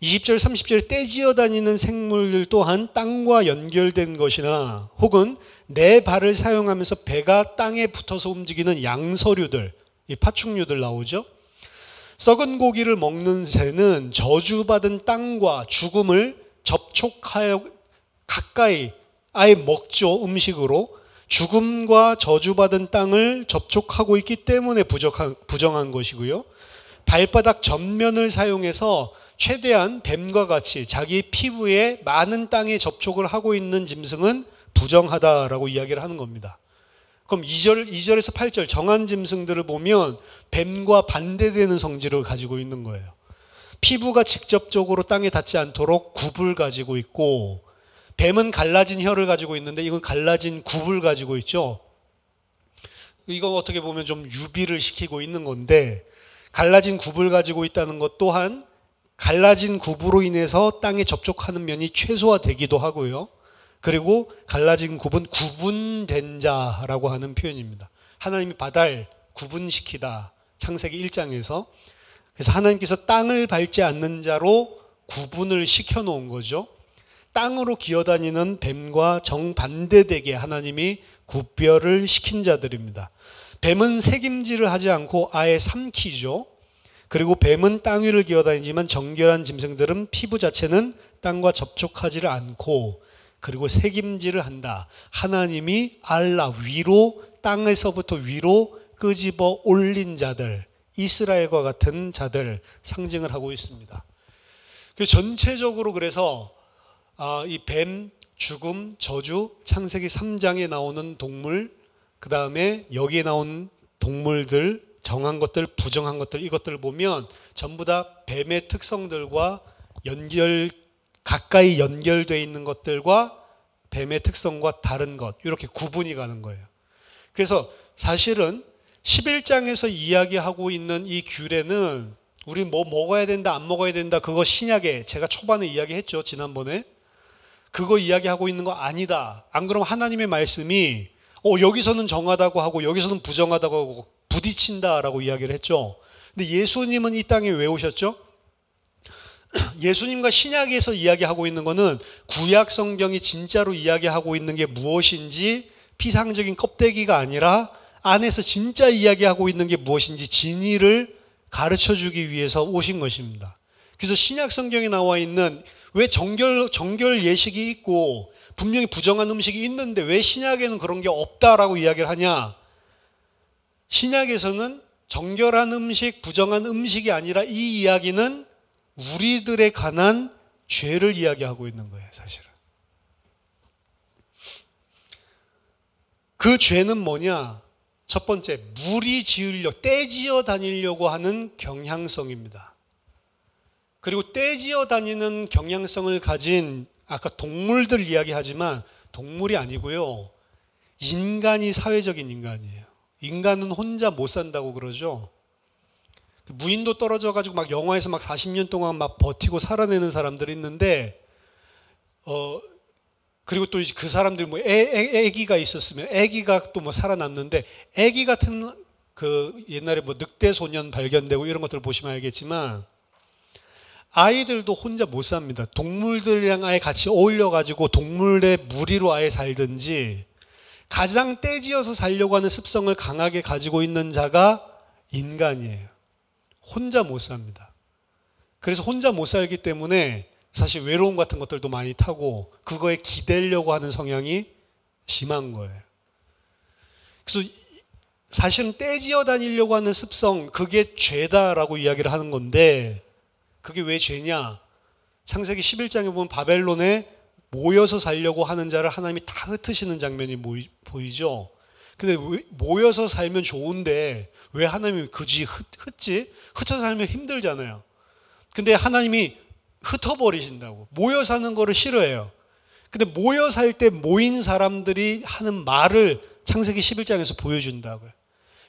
20절 30절에 떼지어 다니는 생물들 또한 땅과 연결된 것이나 혹은 네 발을 사용하면서 배가 땅에 붙어서 움직이는 양서류들, 이 파충류들 나오죠. 썩은 고기를 먹는 새는 저주받은 땅과 죽음을 접촉하여 가까이 아예 먹죠. 음식으로. 죽음과 저주받은 땅을 접촉하고 있기 때문에 부정한 것이고요. 발바닥 전면을 사용해서 최대한 뱀과 같이 자기 피부에 많은 땅에 접촉을 하고 있는 짐승은 부정하다라고 이야기를 하는 겁니다. 그럼 2절에서 8절 정한 짐승들을 보면 뱀과 반대되는 성질을 가지고 있는 거예요. 피부가 직접적으로 땅에 닿지 않도록 굽을 가지고 있고, 뱀은 갈라진 혀를 가지고 있는데 이건 갈라진 굽을 가지고 있죠. 이거 어떻게 보면 좀 유비를 시키고 있는 건데, 갈라진 굽을 가지고 있다는 것 또한 갈라진 굽으로 인해서 땅에 접촉하는 면이 최소화되기도 하고요. 그리고 갈라진 굽은 구분된 자라고 하는 표현입니다. 하나님이 바다를 구분시키다. 창세기 1장에서. 그래서 하나님께서 땅을 밟지 않는 자로 구분을 시켜놓은 거죠. 땅으로 기어다니는 뱀과 정반대되게 하나님이 구별을 시킨 자들입니다. 뱀은 새김질을 하지 않고 아예 삼키죠. 그리고 뱀은 땅 위를 기어다니지만 정결한 짐승들은 피부 자체는 땅과 접촉하지를 않고 그리고 새김질을 한다. 하나님이 알라 위로 땅에서부터 위로 끄집어 올린 자들, 이스라엘과 같은 자들 상징을 하고 있습니다. 전체적으로 그래서 이 뱀, 죽음, 저주, 창세기 3장에 나오는 동물, 그 다음에 여기에 나온 동물들, 정한 것들, 부정한 것들, 이것들을 보면 전부 다 뱀의 특성들과 가까이 연결되어 있는 것들과 뱀의 특성과 다른 것, 이렇게 구분이 가는 거예요. 그래서 사실은 11장에서 이야기하고 있는 이 규례는 우리 뭐 먹어야 된다, 안 먹어야 된다, 그거 신약에 제가 초반에 이야기했죠, 지난번에. 그거 이야기하고 있는 거 아니다. 안 그러면 하나님의 말씀이 여기서는 정하다고 하고 여기서는 부정하다고 하고 부딪힌다라고 이야기를 했죠. 근데 예수님은 이 땅에 왜 오셨죠? 예수님과 신약에서 이야기하고 있는 거는 구약 성경이 진짜로 이야기하고 있는 게 무엇인지 피상적인 껍데기가 아니라 안에서 진짜 이야기하고 있는 게 무엇인지 진리를 가르쳐주기 위해서 오신 것입니다. 그래서 신약 성경에 나와 있는 왜 정결 예식이 있고 분명히 부정한 음식이 있는데 왜 신약에는 그런 게 없다라고 이야기를 하냐? 신약에서는 정결한 음식, 부정한 음식이 아니라 이 이야기는 우리들에 관한 죄를 이야기하고 있는 거예요, 사실은. 그 죄는 뭐냐? 첫 번째, 떼지어 다니려고 하는 경향성입니다. 그리고 떼지어 다니는 경향성을 가진 아까 동물들 이야기하지만 동물이 아니고요. 인간이 사회적인 인간이에요. 인간은 혼자 못 산다고 그러죠. 무인도 떨어져가지고 막 영화에서 막 40년 동안 막 버티고 살아내는 사람들이 있는데, 그리고 또 그 사람들이 뭐 애기가 있었으면 애기가 또 뭐 살아남는데, 애기 같은 옛날에 뭐 늑대 소년 발견되고 이런 것들 보시면 알겠지만, 아이들도 혼자 못 삽니다. 동물들이랑 아예 같이 어울려가지고 동물의 무리로 아예 살든지, 가장 떼지어서 살려고 하는 습성을 강하게 가지고 있는 자가 인간이에요. 혼자 못 삽니다. 그래서 혼자 못 살기 때문에 사실 외로움 같은 것들도 많이 타고 그거에 기대려고 하는 성향이 심한 거예요. 그래서 사실은 떼지어 다니려고 하는 습성, 그게 죄다라고 이야기를 하는 건데, 그게 왜 죄냐? 창세기 11장에 보면 바벨론에 모여서 살려고 하는 자를 하나님이 다 흩으시는 장면이 보이죠? 근데 모여서 살면 좋은데 왜 하나님이 굳이 흩지? 흩어서 살면 힘들잖아요. 근데 하나님이 흩어버리신다고. 모여 사는 거를 싫어해요. 근데 모여 살 때 모인 사람들이 하는 말을 창세기 11장에서 보여준다고요.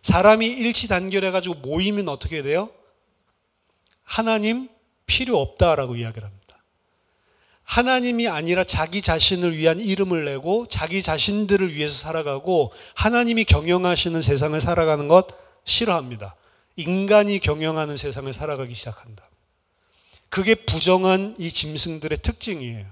사람이 일치단결해가지고 모이면 어떻게 돼요? 하나님 필요 없다라고 이야기를 합니다. 하나님이 아니라 자기 자신을 위한 이름을 내고 자기 자신들을 위해서 살아가고 하나님이 경영하시는 세상을 살아가는 것 싫어합니다. 인간이 경영하는 세상을 살아가기 시작한다. 그게 부정한 이 짐승들의 특징이에요.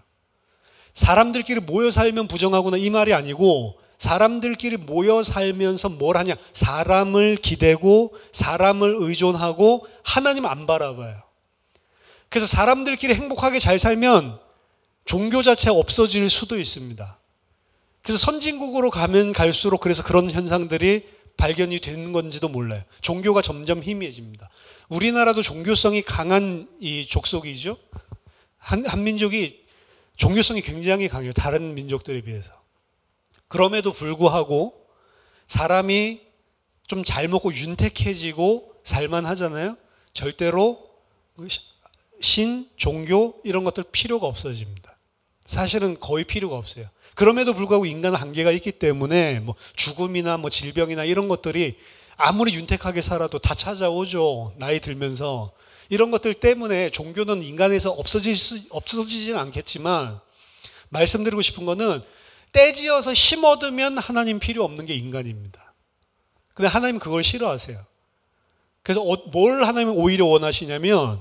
사람들끼리 모여 살면 부정하구나 이 말이 아니고, 사람들끼리 모여 살면서 뭘 하냐? 사람을 기대고 사람을 의존하고 하나님 안 바라봐요. 그래서 사람들끼리 행복하게 잘 살면 종교 자체가 없어질 수도 있습니다. 그래서 선진국으로 가면 갈수록 그래서 그런 현상들이 발견이 되는 건지도 몰라요. 종교가 점점 희미해집니다. 우리나라도 종교성이 강한 이 족속이죠. 한민족이 종교성이 굉장히 강해요. 다른 민족들에 비해서. 그럼에도 불구하고 사람이 좀 잘 먹고 윤택해지고 살만하잖아요. 절대로 신, 종교 이런 것들 필요가 없어집니다. 사실은 거의 필요가 없어요. 그럼에도 불구하고 인간은 한계가 있기 때문에 뭐 죽음이나 뭐 질병이나 이런 것들이 아무리 윤택하게 살아도 다 찾아오죠. 나이 들면서. 이런 것들 때문에 종교는 인간에서 없어지진 않겠지만, 말씀드리고 싶은 거는 떼지어서 심어두면 하나님 필요 없는 게 인간입니다. 근데 하나님은 그걸 싫어하세요. 그래서 뭘 하나님은 오히려 원하시냐면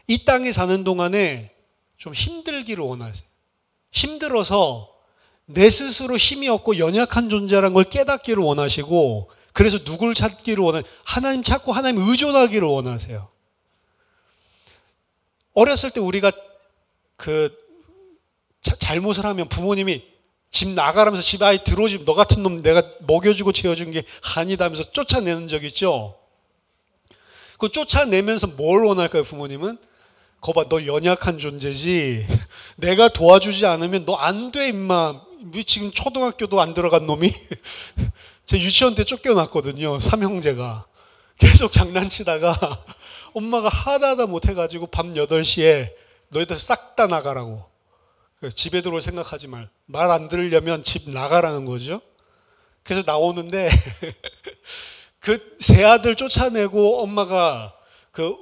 이 땅에 사는 동안에 좀 힘들기를 원하세요. 힘들어서 내 스스로 힘이 없고 연약한 존재라는 걸 깨닫기를 원하시고, 그래서 누굴 찾기를 원하냐? 하나님 찾고 하나님 의존하기를 원하세요. 어렸을 때 우리가 잘못을 하면 부모님이 집 나가라면서 집 아이 들어오지, 너 같은 놈 내가 먹여주고 재워준 게 한이다 하면서 쫓아내는 적 있죠? 그 쫓아내면서 뭘 원할까요, 부모님은? 거봐, 너 연약한 존재지. 내가 도와주지 않으면 너 안 돼, 임마. 지금 초등학교도 안 들어간 놈이. 제 유치원 때 쫓겨났거든요, 삼형제가. 계속 장난치다가 엄마가 하다 못해가지고 밤 8시에 너희들 싹 다 나가라고. 집에 들어올 생각하지 말. 말 안 들으려면 집 나가라는 거죠. 그래서 나오는데 그 세 아들 쫓아내고 엄마가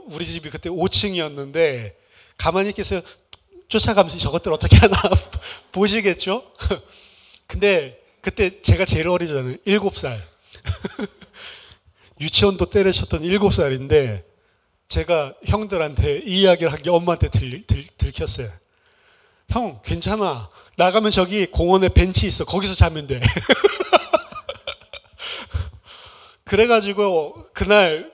우리 집이 그때 5층이었는데 가만히 있겠어요? 쫓아가면서 저것들 어떻게 하나 보시겠죠? 근데 그때 제가 제일 어리잖아요. 7살. 유치원도 때려쳤던 7살인데 제가 형들한테 이 이야기를 한 게 엄마한테 들켰어요. 형, 괜찮아. 나가면 저기 공원에 벤치 있어. 거기서 자면 돼. 그래가지고 그날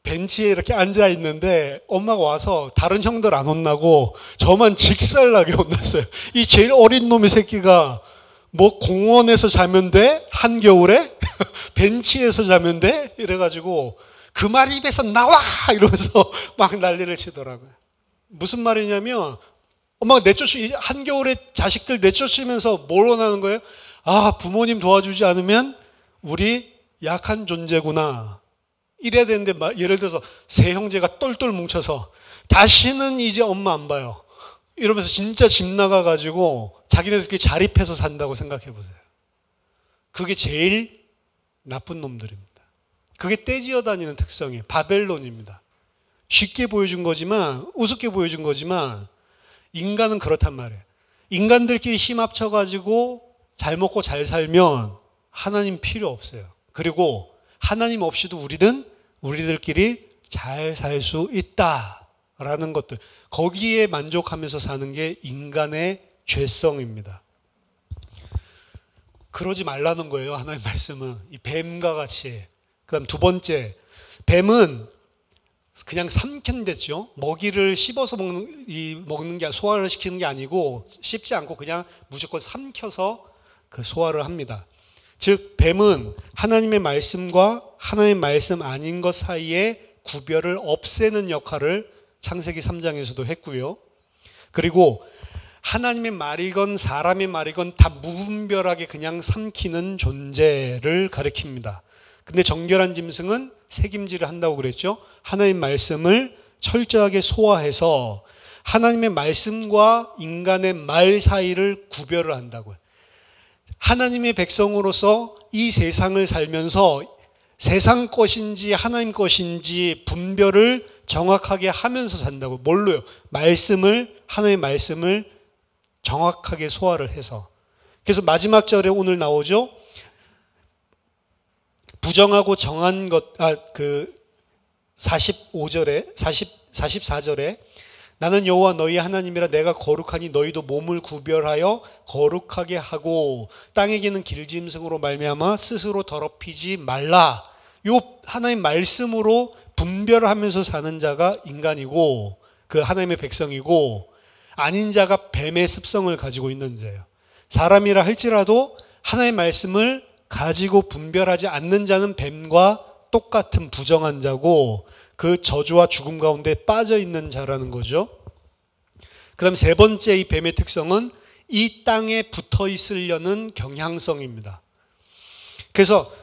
벤치에 이렇게 앉아 있는데 엄마가 와서 다른 형들 안 혼나고 저만 직살나게 혼났어요. 이 제일 어린 놈의 새끼가 뭐 공원에서 자면 돼? 한겨울에? 벤치에서 자면 돼? 이래가지고 그 말 입에서 나와! 이러면서 막 난리를 치더라고요. 무슨 말이냐면 엄마가 한겨울에 자식들 내쫓으면서 뭘 원하는 거예요? 아, 부모님 도와주지 않으면 우리 약한 존재구나. 이래야 되는데, 예를 들어서 세 형제가 똘똘 뭉쳐서 다시는 이제 엄마 안 봐요. 이러면서 진짜 집 나가가지고 자기네들끼리 자립해서 산다고 생각해 보세요. 그게 제일 나쁜 놈들입니다. 그게 떼지어 다니는 특성이에요. 바벨론입니다. 쉽게 보여준 거지만, 우습게 보여준 거지만, 인간은 그렇단 말이에요. 인간들끼리 힘 합쳐가지고 잘 먹고 잘 살면 하나님 필요 없어요. 그리고 하나님 없이도 우리들끼리 잘 살 수 있다라는 것들, 거기에 만족하면서 사는 게 인간의 죄성입니다. 그러지 말라는 거예요. 하나님 말씀은 이 뱀과 같이. 그다음 두 번째, 뱀은 그냥 삼킨댔죠. 먹이를 씹어서 먹는 게 소화를 시키는 게 아니고 씹지 않고 그냥 무조건 삼켜서 소화를 합니다. 즉 뱀은 하나님의 말씀과 하나님의 말씀 아닌 것 사이에 구별을 없애는 역할을 창세기 3장에서도 했고요. 그리고 하나님의 말이건 사람의 말이건 다 무분별하게 그냥 삼키는 존재를 가리킵니다. 근데 정결한 짐승은 책임질을 한다고 그랬죠. 하나님의 말씀을 철저하게 소화해서 하나님의 말씀과 인간의 말 사이를 구별을 한다고요. 하나님의 백성으로서 이 세상을 살면서 세상 것인지 하나님 것인지 분별을 정확하게 하면서 산다고. 뭘로요? 하나님의 말씀을 정확하게 소화를 해서. 그래서 마지막 절에 오늘 나오죠. 부정하고 정한 것, 44절에 나는 여호와 너희 하나님이라 내가 거룩하니 너희도 몸을 구별하여 거룩하게 하고 땅에 기는 길짐승으로 말미암아 스스로 더럽히지 말라. 요 하나님 말씀으로 분별하면서 사는 자가 인간이고 그 하나님의 백성이고, 아닌 자가 뱀의 습성을 가지고 있는 자예요. 사람이라 할지라도 하나님의 말씀을 가지고 분별하지 않는 자는 뱀과 똑같은 부정한 자고 그 저주와 죽음 가운데 빠져 있는 자라는 거죠. 그 다음 세 번째 이 뱀의 특성은 이 땅에 붙어 있으려는 경향성입니다. 그래서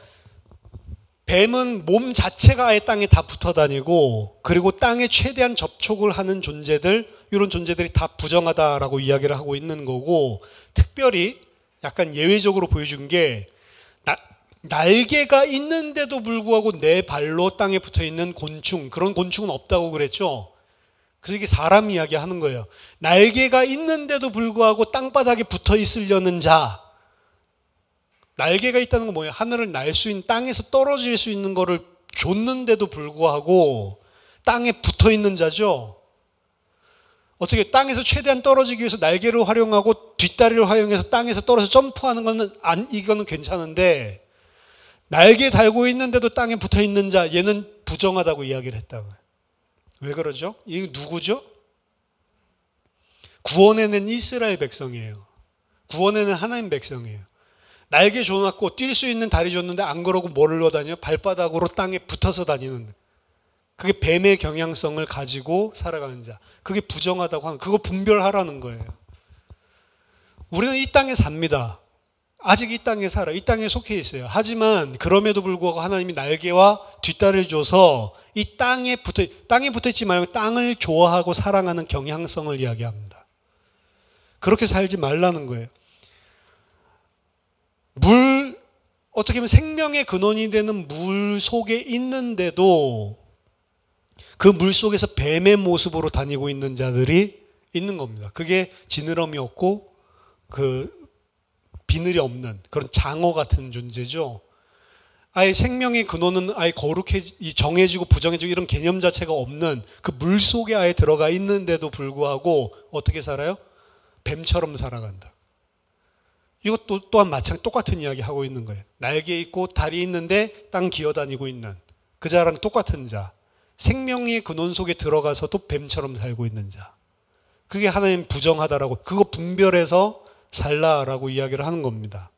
뱀은 몸 자체가 아예 땅에 다 붙어 다니고, 그리고 땅에 최대한 접촉을 하는 존재들, 이런 존재들이 다 부정하다라고 이야기를 하고 있는 거고, 특별히 약간 예외적으로 보여준 게 날개가 있는데도 불구하고 내 발로 땅에 붙어 있는 곤충, 그런 곤충은 없다고 그랬죠. 그래서 이게 사람 이야기 하는 거예요. 날개가 있는데도 불구하고 땅바닥에 붙어 있으려는 자. 날개가 있다는 건 뭐예요? 하늘을 날 수 있는, 땅에서 떨어질 수 있는 거를 줬는데도 불구하고 땅에 붙어 있는 자죠. 어떻게 땅에서 최대한 떨어지기 위해서 날개를 활용하고 뒷다리를 활용해서 땅에서 떨어져서 점프하는 거는 이거는 괜찮은데, 날개 달고 있는데도 땅에 붙어 있는 자, 얘는 부정하다고 이야기를 했다고요. 왜 그러죠? 이게 누구죠? 구원해낸 이스라엘 백성이에요. 구원해낸 하나님 백성이에요. 날개 줘놨고 뛸 수 있는 다리 줬는데 안 그러고 뭐를 다녀요? 발바닥으로 땅에 붙어서 다니는. 그게 뱀의 경향성을 가지고 살아가는 자. 그게 부정하다고 하는, 그거 분별하라는 거예요. 우리는 이 땅에 sab니다. 아직 이 땅에 살아. 이 땅에 속해 있어요. 하지만 그럼에도 불구하고 하나님이 날개와 뒷다리를 줘서 이 땅에 붙어 있지 말고 땅을 좋아하고 사랑하는 경향성을 이야기합니다. 그렇게 살지 말라는 거예요. 어떻게 보면 생명의 근원이 되는 물 속에 있는데도 그 물 속에서 뱀의 모습으로 다니고 있는 자들이 있는 겁니다. 그게 지느러미 없고 비늘이 없는 그런 장어 같은 존재죠. 아예 생명의 근원은 아예 정해지고 부정해지고 이런 개념 자체가 없는 그 물 속에 아예 들어가 있는데도 불구하고 어떻게 살아요? 뱀처럼 살아간다. 이것도 또한 똑같은 이야기 하고 있는 거예요. 날개 있고 다리 있는데 땅 기어다니고 있는 그 자랑 똑같은 자. 생명의 근원 속에 들어가서도 뱀처럼 살고 있는 자. 그게 하나님 부정하다라고, 그거 분별해서 살라라고 이야기를 하는 겁니다.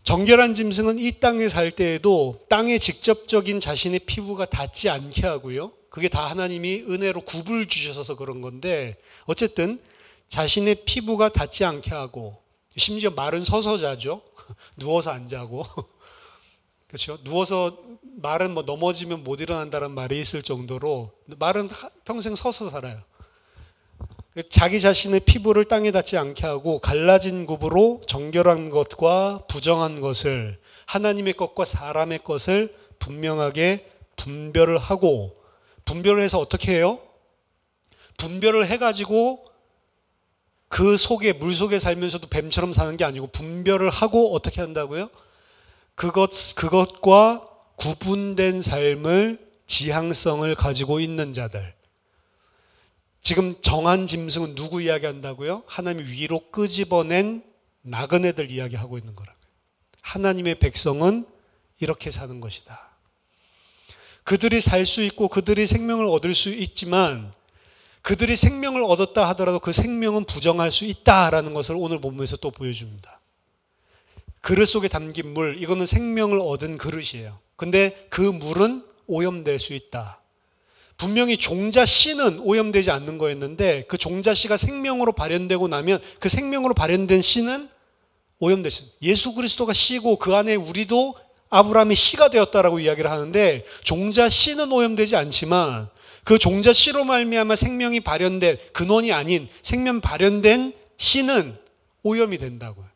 정결한 짐승은 이 땅에 살 때에도 땅에 직접적인 자신의 피부가 닿지 않게 하고요. 그게 다 하나님이 은혜로 굽을 주셔서 그런 건데, 어쨌든 자신의 피부가 닿지 않게 하고, 심지어 말은 서서 자죠. 누워서 안 자고. 그렇죠? 누워서 말은 넘어지면 못 일어난다는 말이 있을 정도로 말은 평생 서서 살아요. 자기 자신의 피부를 땅에 닿지 않게 하고 갈라진 굽으로 정결한 것과 부정한 것을, 하나님의 것과 사람의 것을 분명하게 분별을 하고, 분별을 해서 어떻게 해요? 분별을 해가지고 그 속에, 물 속에 살면서도 뱀처럼 사는 게 아니고 분별을 하고 어떻게 한다고요? 그것과 구분된 삶을, 지향성을 가지고 있는 자들. 지금 정한 짐승은 누구 이야기한다고요? 하나님이 위로 끄집어낸 나그네들 이야기하고 있는 거라고요. 하나님의 백성은 이렇게 사는 것이다. 그들이 살 수 있고 그들이 생명을 얻을 수 있지만 그들이 생명을 얻었다 하더라도 그 생명은 부정할 수 있다라는 것을 오늘 본문에서 또 보여줍니다. 그릇 속에 담긴 물, 이거는 생명을 얻은 그릇이에요. 근데 그 물은 오염될 수 있다. 분명히 종자 씨는 오염되지 않는 거였는데 그 종자 씨가 생명으로 발현되고 나면 그 생명으로 발현된 씨는 오염될 수 있다. 예수 그리스도가 씨고 그 안에 우리도 아브라함의 씨가 되었다라고 이야기를 하는데, 종자 씨는 오염되지 않지만 그 종자 씨로 말미암아 생명이 발현된, 근원이 아닌 생명 발현된 씨는 오염이 된다고요.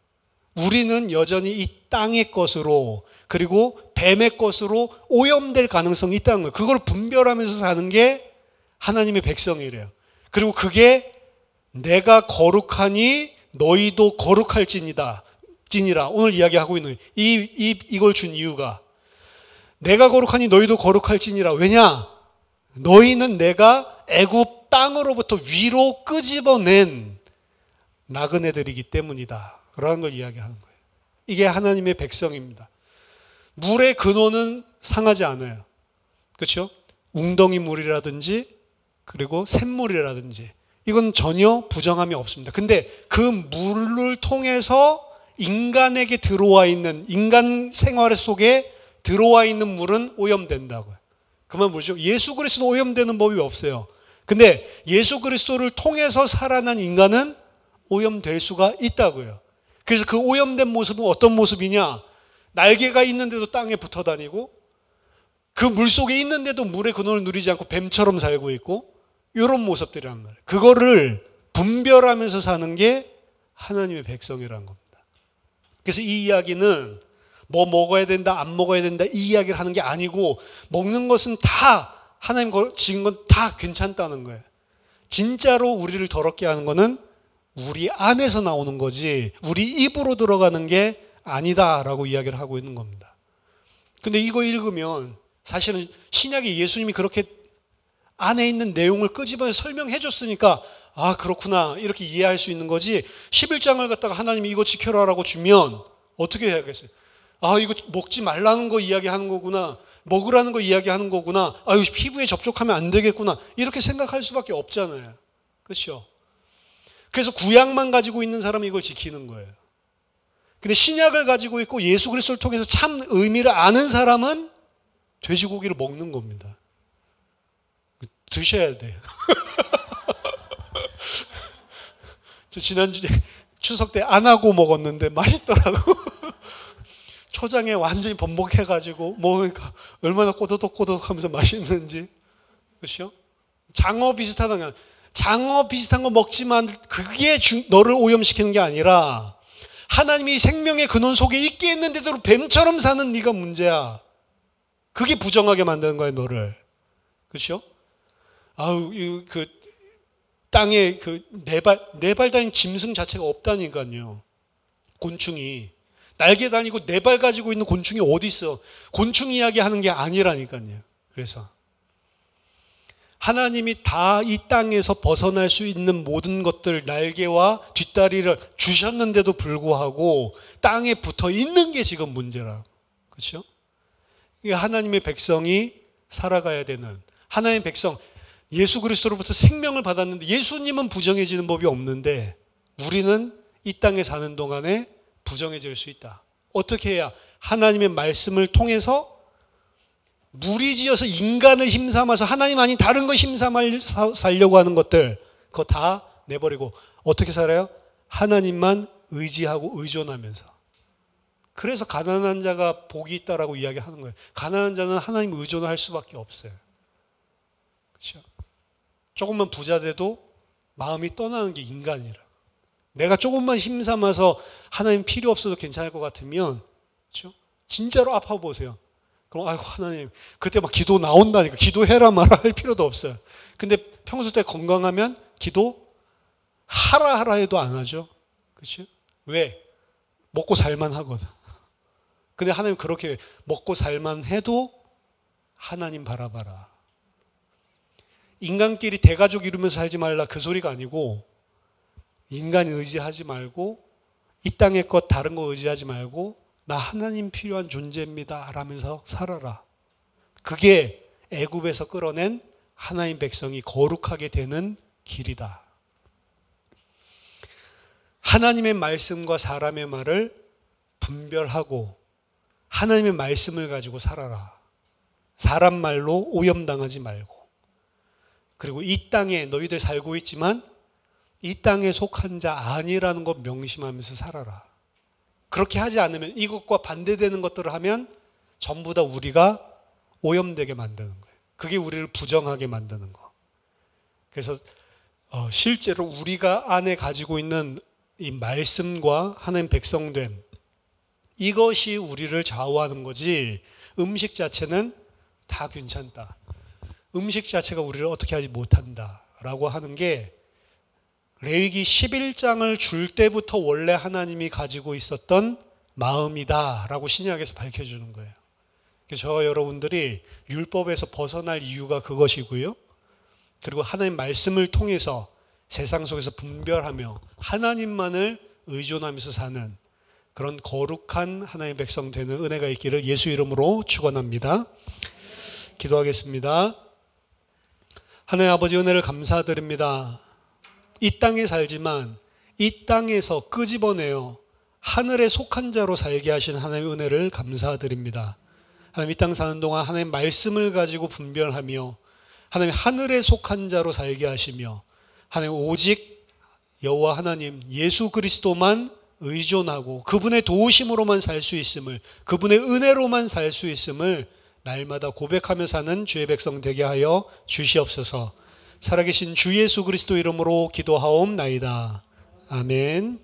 우리는 여전히 이 땅의 것으로, 그리고 뱀의 것으로 오염될 가능성이 있다는 거예요. 그걸 분별하면서 사는 게 하나님의 백성이래요. 그리고 그게 내가 거룩하니 너희도 거룩할지니라. 오늘 이야기하고 있는 이걸 준 이유가, 내가 거룩하니 너희도 거룩할지니라. 왜냐? 너희는 내가 애굽 땅으로부터 위로 끄집어낸 나그네들이기 때문이다 라는 걸 이야기하는 거예요. 이게 하나님의 백성입니다. 물의 근원은 상하지 않아요. 그렇죠? 웅덩이 물이라든지 그리고 샘물이라든지 이건 전혀 부정함이 없습니다. 근데 그 물을 통해서 인간에게 들어와 있는, 인간 생활 속에 들어와 있는 물은 오염된다고요. 그만 보죠. 예수 그리스도 오염되는 법이 없어요. 근데 예수 그리스도를 통해서 살아난 인간은 오염될 수가 있다고요. 그래서 그 오염된 모습은 어떤 모습이냐? 날개가 있는데도 땅에 붙어 다니고 그 물 속에 있는데도 물의 근원을 누리지 않고 뱀처럼 살고 있고, 이런 모습들이란 말이에요. 그거를 분별하면서 사는 게 하나님의 백성이라는 겁니다. 그래서 이 이야기는 뭐 먹어야 된다, 안 먹어야 된다 이 이야기를 하는 게 아니고, 먹는 것은 다 하나님 지은 건 다 괜찮다는 거예요. 진짜로 우리를 더럽게 하는 거는 우리 안에서 나오는 거지 우리 입으로 들어가는 게 아니다라고 이야기를 하고 있는 겁니다. 근데 이거 읽으면 사실은 신약에 예수님이 그렇게 안에 있는 내용을 끄집어내 설명해 줬으니까 아 그렇구나 이렇게 이해할 수 있는 거지, 11장을 갖다가 하나님이 이거 지켜라라고 주면 어떻게 해야겠어요? 아, 이거 먹지 말라는 거 이야기하는 거구나. 먹으라는 거 이야기하는 거구나. 아, 이거 피부에 접촉하면 안 되겠구나. 이렇게 생각할 수밖에 없잖아요. 그렇죠? 그래서 구약만 가지고 있는 사람이 이걸 지키는 거예요. 근데 신약을 가지고 있고 예수 그리스도를 통해서 참 의미를 아는 사람은 돼지고기를 먹는 겁니다. 드셔야 돼요. 저 지난주에 추석 때 안 하고 먹었는데 맛있더라고. 초장에 완전히 번복해가지고 먹으니까 얼마나 꼬독꼬독하면서 맛있는지. 그렇죠? 장어 비슷하다는 게 장어 비슷한 거 먹지만 그게 너를 오염시키는 게 아니라 하나님이 생명의 근원 속에 있게 했는데도 뱀처럼 사는 네가 문제야. 그게 부정하게 만드는 거야, 너를. 그렇죠? 아우, 그 땅에 그 네 발 다닌 짐승 자체가 없다니까요. 곤충이 날개 다니고 네 발 가지고 있는 곤충이 어디 있어? 곤충 이야기하는 게 아니라니까요. 그래서 하나님이 다 이 땅에서 벗어날 수 있는 모든 것들, 날개와 뒷다리를 주셨는데도 불구하고 땅에 붙어 있는 게 지금 문제라고. 그렇죠? 이게 하나님의 백성이 살아가야 되는, 하나님의 백성, 예수 그리스도로부터 생명을 받았는데 예수님은 부정해지는 법이 없는데 우리는 이 땅에 사는 동안에 부정해질 수 있다. 어떻게 해야? 하나님의 말씀을 통해서 무리지어서 인간을 힘삼아서 하나님 아닌 다른 거 힘삼아 살려고 하는 것들, 그거 다 내버리고 어떻게 살아요? 하나님만 의지하고 의존하면서. 그래서 가난한 자가 복이 있다라고 이야기하는 거예요. 가난한 자는 하나님 의존을 할 수밖에 없어요. 그렇죠? 조금만 부자 돼도 마음이 떠나는 게 인간이라. 내가 조금만 힘삼아서 하나님 필요 없어도 괜찮을 것 같으면, 그렇죠? 진짜로 아파 보세요. 그럼 아이고 하나님, 그때 막 기도 나온다니까. 기도해라 말아 할 필요도 없어요. 근데 평소 때 건강하면 기도 하라 해도 안 하죠. 그렇죠? 왜? 먹고 살만 하거든. 근데 하나님 그렇게 먹고 살만 해도 하나님 바라봐라. 인간끼리 대가족 이루면서 살지 말라 그 소리가 아니고, 인간 의지하지 말고 이 땅의 것 다른 거 의지하지 말고 나 하나님 필요한 존재입니다 라면서 살아라. 그게 애굽에서 끌어낸 하나님 백성이 거룩하게 되는 길이다. 하나님의 말씀과 사람의 말을 분별하고 하나님의 말씀을 가지고 살아라. 사람 말로 오염당하지 말고. 그리고 이 땅에 너희들 살고 있지만 이 땅에 속한 자 아니라는 것 명심하면서 살아라. 그렇게 하지 않으면, 이것과 반대되는 것들을 하면 전부 다 우리가 오염되게 만드는 거예요. 그게 우리를 부정하게 만드는 거. 그래서 실제로 우리가 안에 가지고 있는 이 말씀과 하나님 백성됨, 이것이 우리를 좌우하는 거지 음식 자체는 다 괜찮다. 음식 자체가 우리를 어떻게 하지 못한다 라고 하는 게 레위기 11장을 줄 때부터 원래 하나님이 가지고 있었던 마음이다 라고 신약에서 밝혀주는 거예요. 저와 여러분들이 율법에서 벗어날 이유가 그것이고요. 그리고 하나님 말씀을 통해서 세상 속에서 분별하며 하나님만을 의존하면서 사는 그런 거룩한 하나님의 백성 되는 은혜가 있기를 예수 이름으로 축원합니다. 기도하겠습니다. 하나님 아버지, 은혜를 감사드립니다. 이 땅에 살지만 이 땅에서 끄집어내어 하늘에 속한 자로 살게 하신 하나님의 은혜를 감사드립니다. 하나님, 이 땅 사는 동안 하나님 말씀을 가지고 분별하며 하나님 하늘에 속한 자로 살게 하시며 하나님 오직 여호와 하나님 예수 그리스도만 의존하고 그분의 도우심으로만 살 수 있음을, 그분의 은혜로만 살 수 있음을 날마다 고백하며 사는 주의 백성 되게 하여 주시옵소서. 살아계신 주 예수 그리스도 이름으로 기도하옵나이다. 아멘.